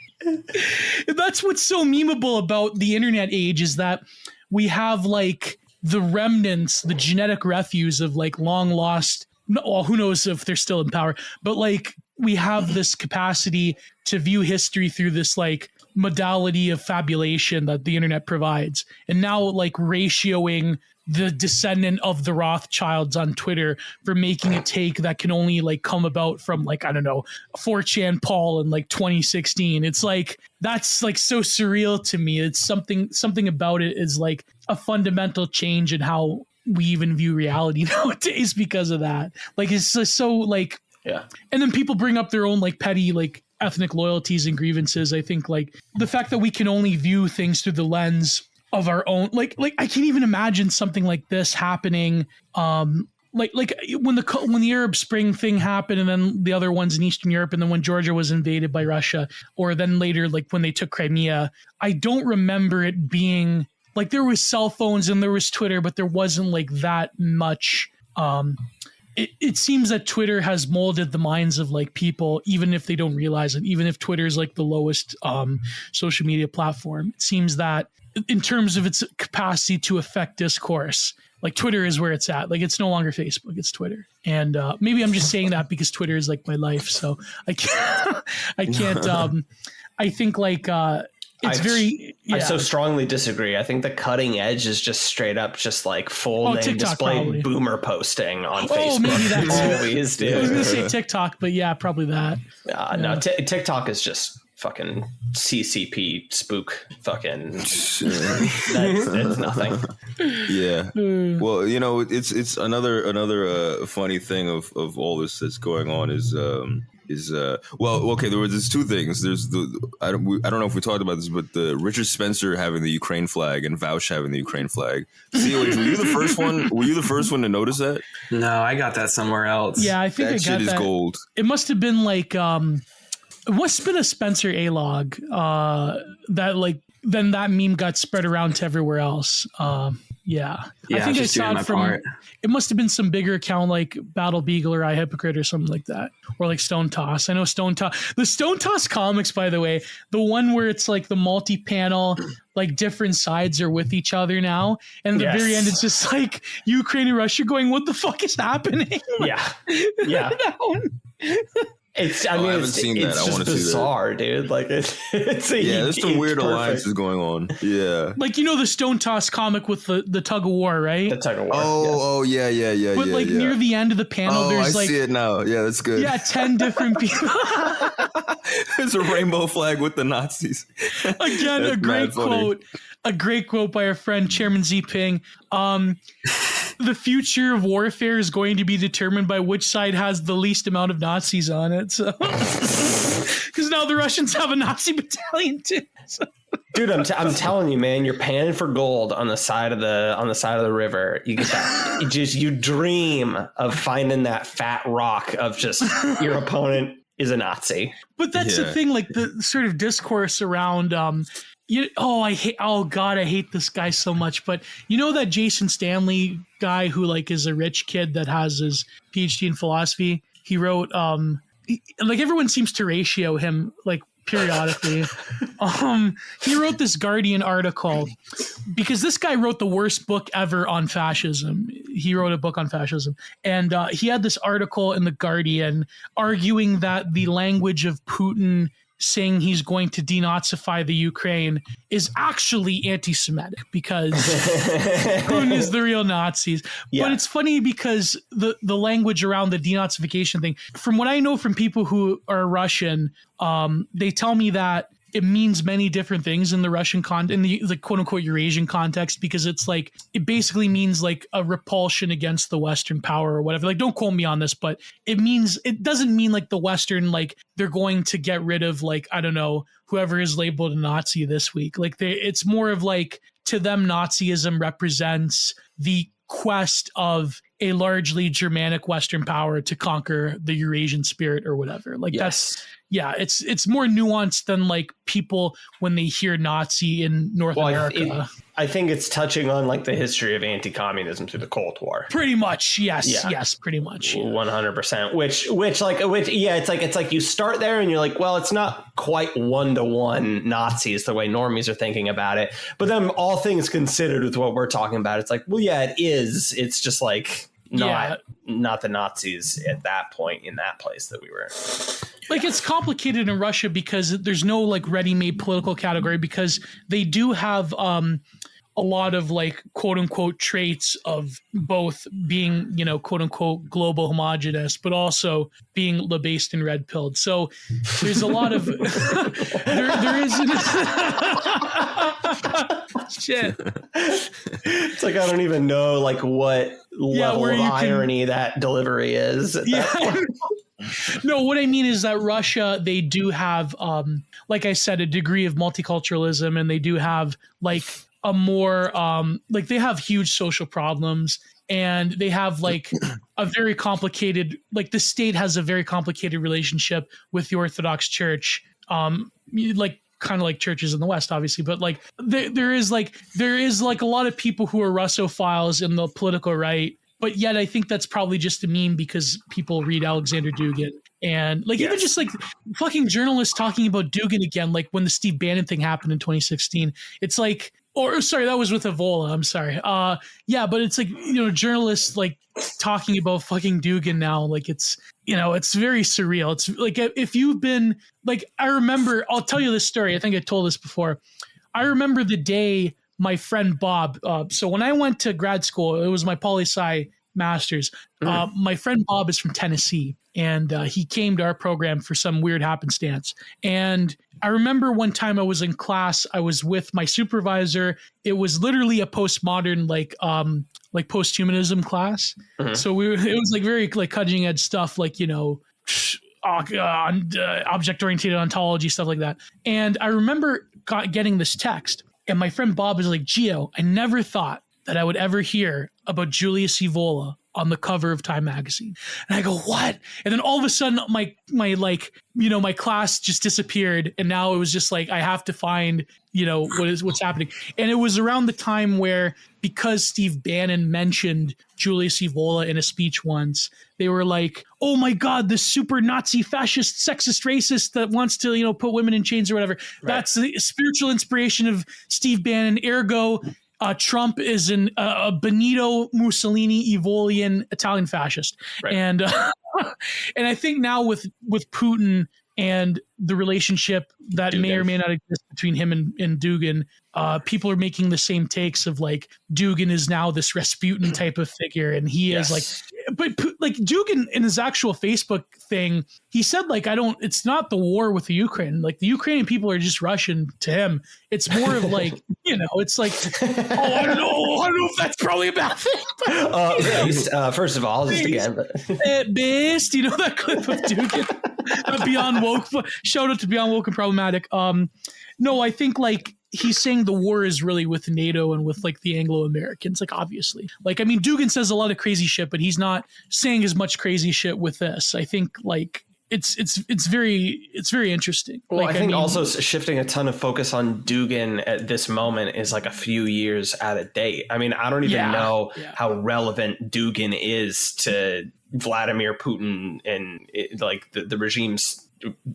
That's what's so memeable about the internet age, is that we have like the remnants, the genetic refuse of like long lost, well, who knows if they're still in power, but like we have this capacity to view history through this like modality of fabulation that the internet provides. And now like ratioing the descendant of the Rothschilds on Twitter for making a take that can only like come about from like, I don't know, 4chan Paul in like 2016. It's like, that's like so surreal to me. It's something about it is like a fundamental change in how we even view reality nowadays because of that. Like, it's just so like, yeah. And then people bring up their own like petty, like ethnic loyalties and grievances. I think like the fact that we can only view things through the lens of our own, like I can't even imagine something like this happening. Like when the Arab Spring thing happened, and then the other ones in Eastern Europe, and then when Georgia was invaded by Russia, or then later, like when they took Crimea, I don't remember it being like there was cell phones and there was Twitter, but there wasn't like that much. It seems that Twitter has molded the minds of like people, even if they don't realize it, even if Twitter is like the lowest social media platform. It seems that in terms of its capacity to affect discourse, like Twitter is where it's at. Like it's no longer Facebook, it's Twitter. And maybe I'm just saying that because Twitter is like my life. So I can't, I think like I so strongly disagree. I think the cutting edge is just straight up just like full name TikTok display probably. Boomer posting on Facebook. Maybe that's always, dude. I was going to say TikTok, but yeah, probably that. No, TikTok is just fucking CCP spook fucking it's nothing. Yeah. Well, it's another funny thing of all this that's going on is well, okay, there's two things. There's I don't know if we talked about this, but the Richard Spencer having the Ukraine flag and Vaush having the Ukraine flag. COH, were you the first one? Were you the first one to notice that? No, I got that somewhere else. Yeah, I think that shit is gold. It must have been like it must have been a Spencer A-log that like then that meme got spread around to everywhere else. Yeah, I think I saw it from. It must have been some bigger account like Battle Beagle or iHypocrite or something like that, or like Stone Toss. I know Stone Toss. The Stone Toss comics, by the way, the one where it's like the multi-panel, like different sides are with each other now, and at the very end, it's just like Ukraine and Russia going, "What the fuck is happening?" Yeah. That one. It's just bizarre, dude. Like there's some weird alliances going on. Yeah, like the Stone Toss comic with the tug of war, right? The tug of war. Oh yeah. But near the end of the panel, there's I see it now. Yeah, that's good. Yeah, 10 different people. There's a rainbow flag with the Nazis. Again, a great quote. A great quote by our friend Chairman Z Ping. The future of warfare is going to be determined by which side has the least amount of Nazis on it. So, because now the Russians have a Nazi battalion too. So. Dude, I'm telling you, man, you're panning for gold on the side of the river. You get that. You dream of finding that fat rock of just your opponent is a Nazi. But that's the thing, like the sort of discourse around. I hate this guy so much. But that Jason Stanley guy who like is a rich kid that has his PhD in philosophy. He wrote like everyone seems to ratio him like periodically. He wrote this Guardian article because this guy wrote the worst book ever on fascism. He wrote a book on fascism, and he had this article in the Guardian arguing that the language of Putin saying he's going to denazify the Ukraine is actually anti-Semitic because Putin is the real Nazis. Yeah. But it's funny because the language around the denazification thing, from what I know from people who are Russian, they tell me that it means many different things in the Russian in the quote unquote Eurasian context, because it's like, it basically means like a repulsion against the Western power or whatever. Like, don't quote me on this, but it doesn't mean like the Western, like they're going to get rid of like, I don't know, whoever is labeled a Nazi this week. Like it's more of like, to them, Nazism represents the quest of a largely Germanic Western power to conquer the Eurasian spirit or whatever. Like it's more nuanced than like people when they hear Nazi in North America. I think it's touching on like the history of anti-communism through the Cold War. Pretty much, yes, pretty much, 100%. It's like you start there and you're like, well, it's not quite 1-to-1 Nazis the way normies are thinking about it. But then all things considered with what we're talking about, it's like, well, yeah, it is. It's just like not the Nazis at that point in that place that we were in. Like, it's complicated in Russia because there's no like ready-made political category, because they do have a lot of like quote unquote traits of both being, you know, quote unquote global homogenous, but also being based and red pilled. So there's a lot of there is shit. It's like I don't even know like what level of irony that delivery is at that point. No, what I mean is that Russia, they do have, like I said, a degree of multiculturalism, and they do have like a more, like they have huge social problems, and they have like a very complicated, like the state has a very complicated relationship with the Orthodox Church, like kind of like churches in the West, obviously, but like there is like a lot of people who are Russophiles in the political right. But yet I think that's probably just a meme because people read Alexander Dugin. And like even just like fucking journalists talking about Dugin again, like when the Steve Bannon thing happened in 2016, it's like, or sorry, that was with Evola. I'm sorry. But it's like, you know, journalists like talking about fucking Dugin now, like it's, you know, it's very surreal. It's like, if you've been like, I remember, I'll tell you this story. I think I told this before. I remember the day my friend Bob, so when I went to grad school, it was my poli-sci master's. My friend Bob is from Tennessee, and he came to our program for some weird happenstance. And I remember one time I was in class, I was with my supervisor. It was literally a postmodern, like posthumanism class. So it was like very like cutting edge stuff, like, you know, object-oriented ontology, stuff like that. And I remember getting this text. And my friend Bob is like, Geo, I never thought that I would ever hear about Julius Evola on the cover of Time magazine. And I go, what? And then all of a sudden my like, you know, my class just disappeared. And now it was just like, I have to find, you know, what's happening. And it was around the time where, because Steve Bannon mentioned Julius Evola in a speech once, they were like, oh my God, this super Nazi fascist, sexist, racist that wants to, you know, put women in chains or whatever. Right. That's the spiritual inspiration of Steve Bannon. Ergo, Trump is a Benito Mussolini Evolian Italian fascist. Right. And I think now with Putin and the relationship that Dugin may or may not exist between him and Dugin, people are making the same takes of like, Dugin is now this Rasputin type of figure, and he is like, but like Dugin in his actual Facebook thing, he said like, it's not the war with the Ukraine. Like the Ukrainian people are just Russian to him. It's more of like, you know, it's like, I don't know if that's probably a bad thing. First of all, just again, at best, you know that clip of Dugin, Beyond Woke. Shout out to Beyond Woke and Problematic. No, I think like he's saying the war is really with NATO and with like the Anglo-Americans, like obviously. Like, I mean, Dugin says a lot of crazy shit, but he's not saying as much crazy shit with this. I think like it's very interesting. Well, I think also shifting a ton of focus on Dugin at this moment is like a few years out of date. I mean, I don't even know how relevant Dugin is to Vladimir Putin and like the regime's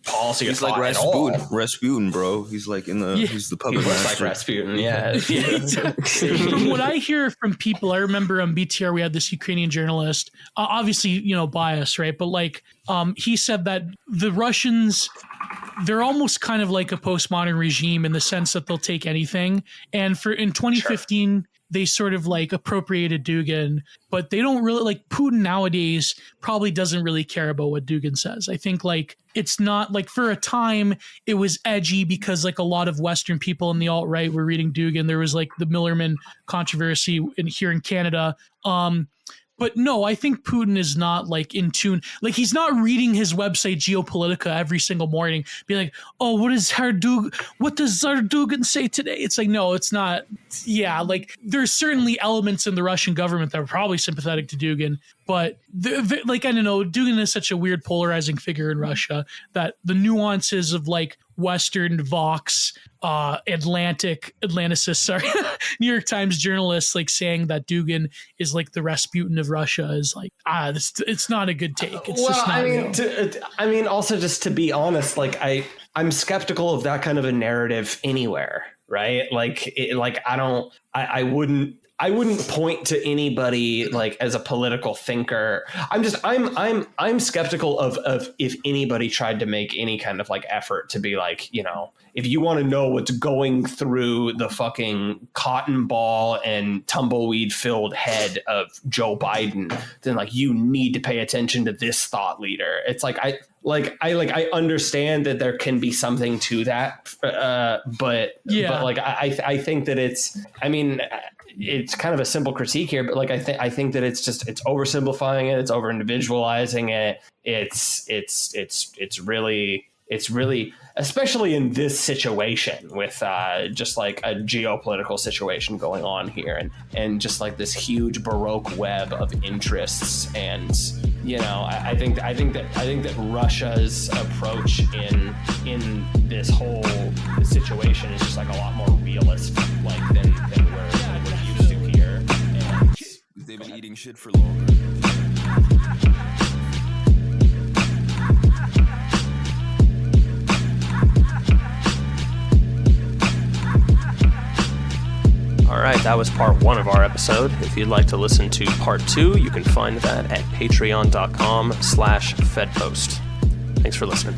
policy. He's like Rasputin, bro. He's like he's the puppet master. Like Rasputin, yeah. From what I hear from people, I remember on BTR we had this Ukrainian journalist, obviously bias, right? But like he said that the Russians, they're almost kind of like a postmodern regime in the sense that they'll take anything. And in 2015. They sort of like appropriated Dugin, but they don't really like Putin nowadays probably doesn't really care about what Dugin says. I think like it's not like for a time it was edgy because like a lot of Western people in the alt-right were reading Dugin. There was like the Millerman controversy here in Canada. But no, I think Putin is not like in tune. Like he's not reading his website Geopolitica every single morning, be like, "Oh, what does Dugin say today?" It's like, no, it's not. Yeah, like there's certainly elements in the Russian government that are probably sympathetic to Dugin, but like I don't know, Dugin is such a weird polarizing figure in Russia that the nuances of like Western Vox, Atlanticist, sorry, New York Times journalists like saying that Dugin is like the Rasputin of Russia is like, it's not a good take. It's just not. I mean, also just to be honest, like I'm skeptical of that kind of a narrative anywhere, right? Like, I wouldn't point to anybody like as a political thinker. I'm skeptical of if anybody tried to make any kind of like effort to be like, if you want to know what's going through the fucking cotton ball and tumbleweed filled head of Joe Biden, then like you need to pay attention to this thought leader. It's like I understand that there can be something to that, but like I think that it's kind of a simple critique here, but like I think that it's oversimplifying it, it's over individualizing it. It's really, especially in this situation with just like a geopolitical situation going on here and just like this huge Baroque web of interests. And I think that Russia's approach in this whole situation is just like a lot more realistic than we're used to here. And they've been eating shit for longer. All right, that was part 1 of our episode. If you'd like to listen to part 2, you can find that at patreon.com/fedpost. Thanks for listening.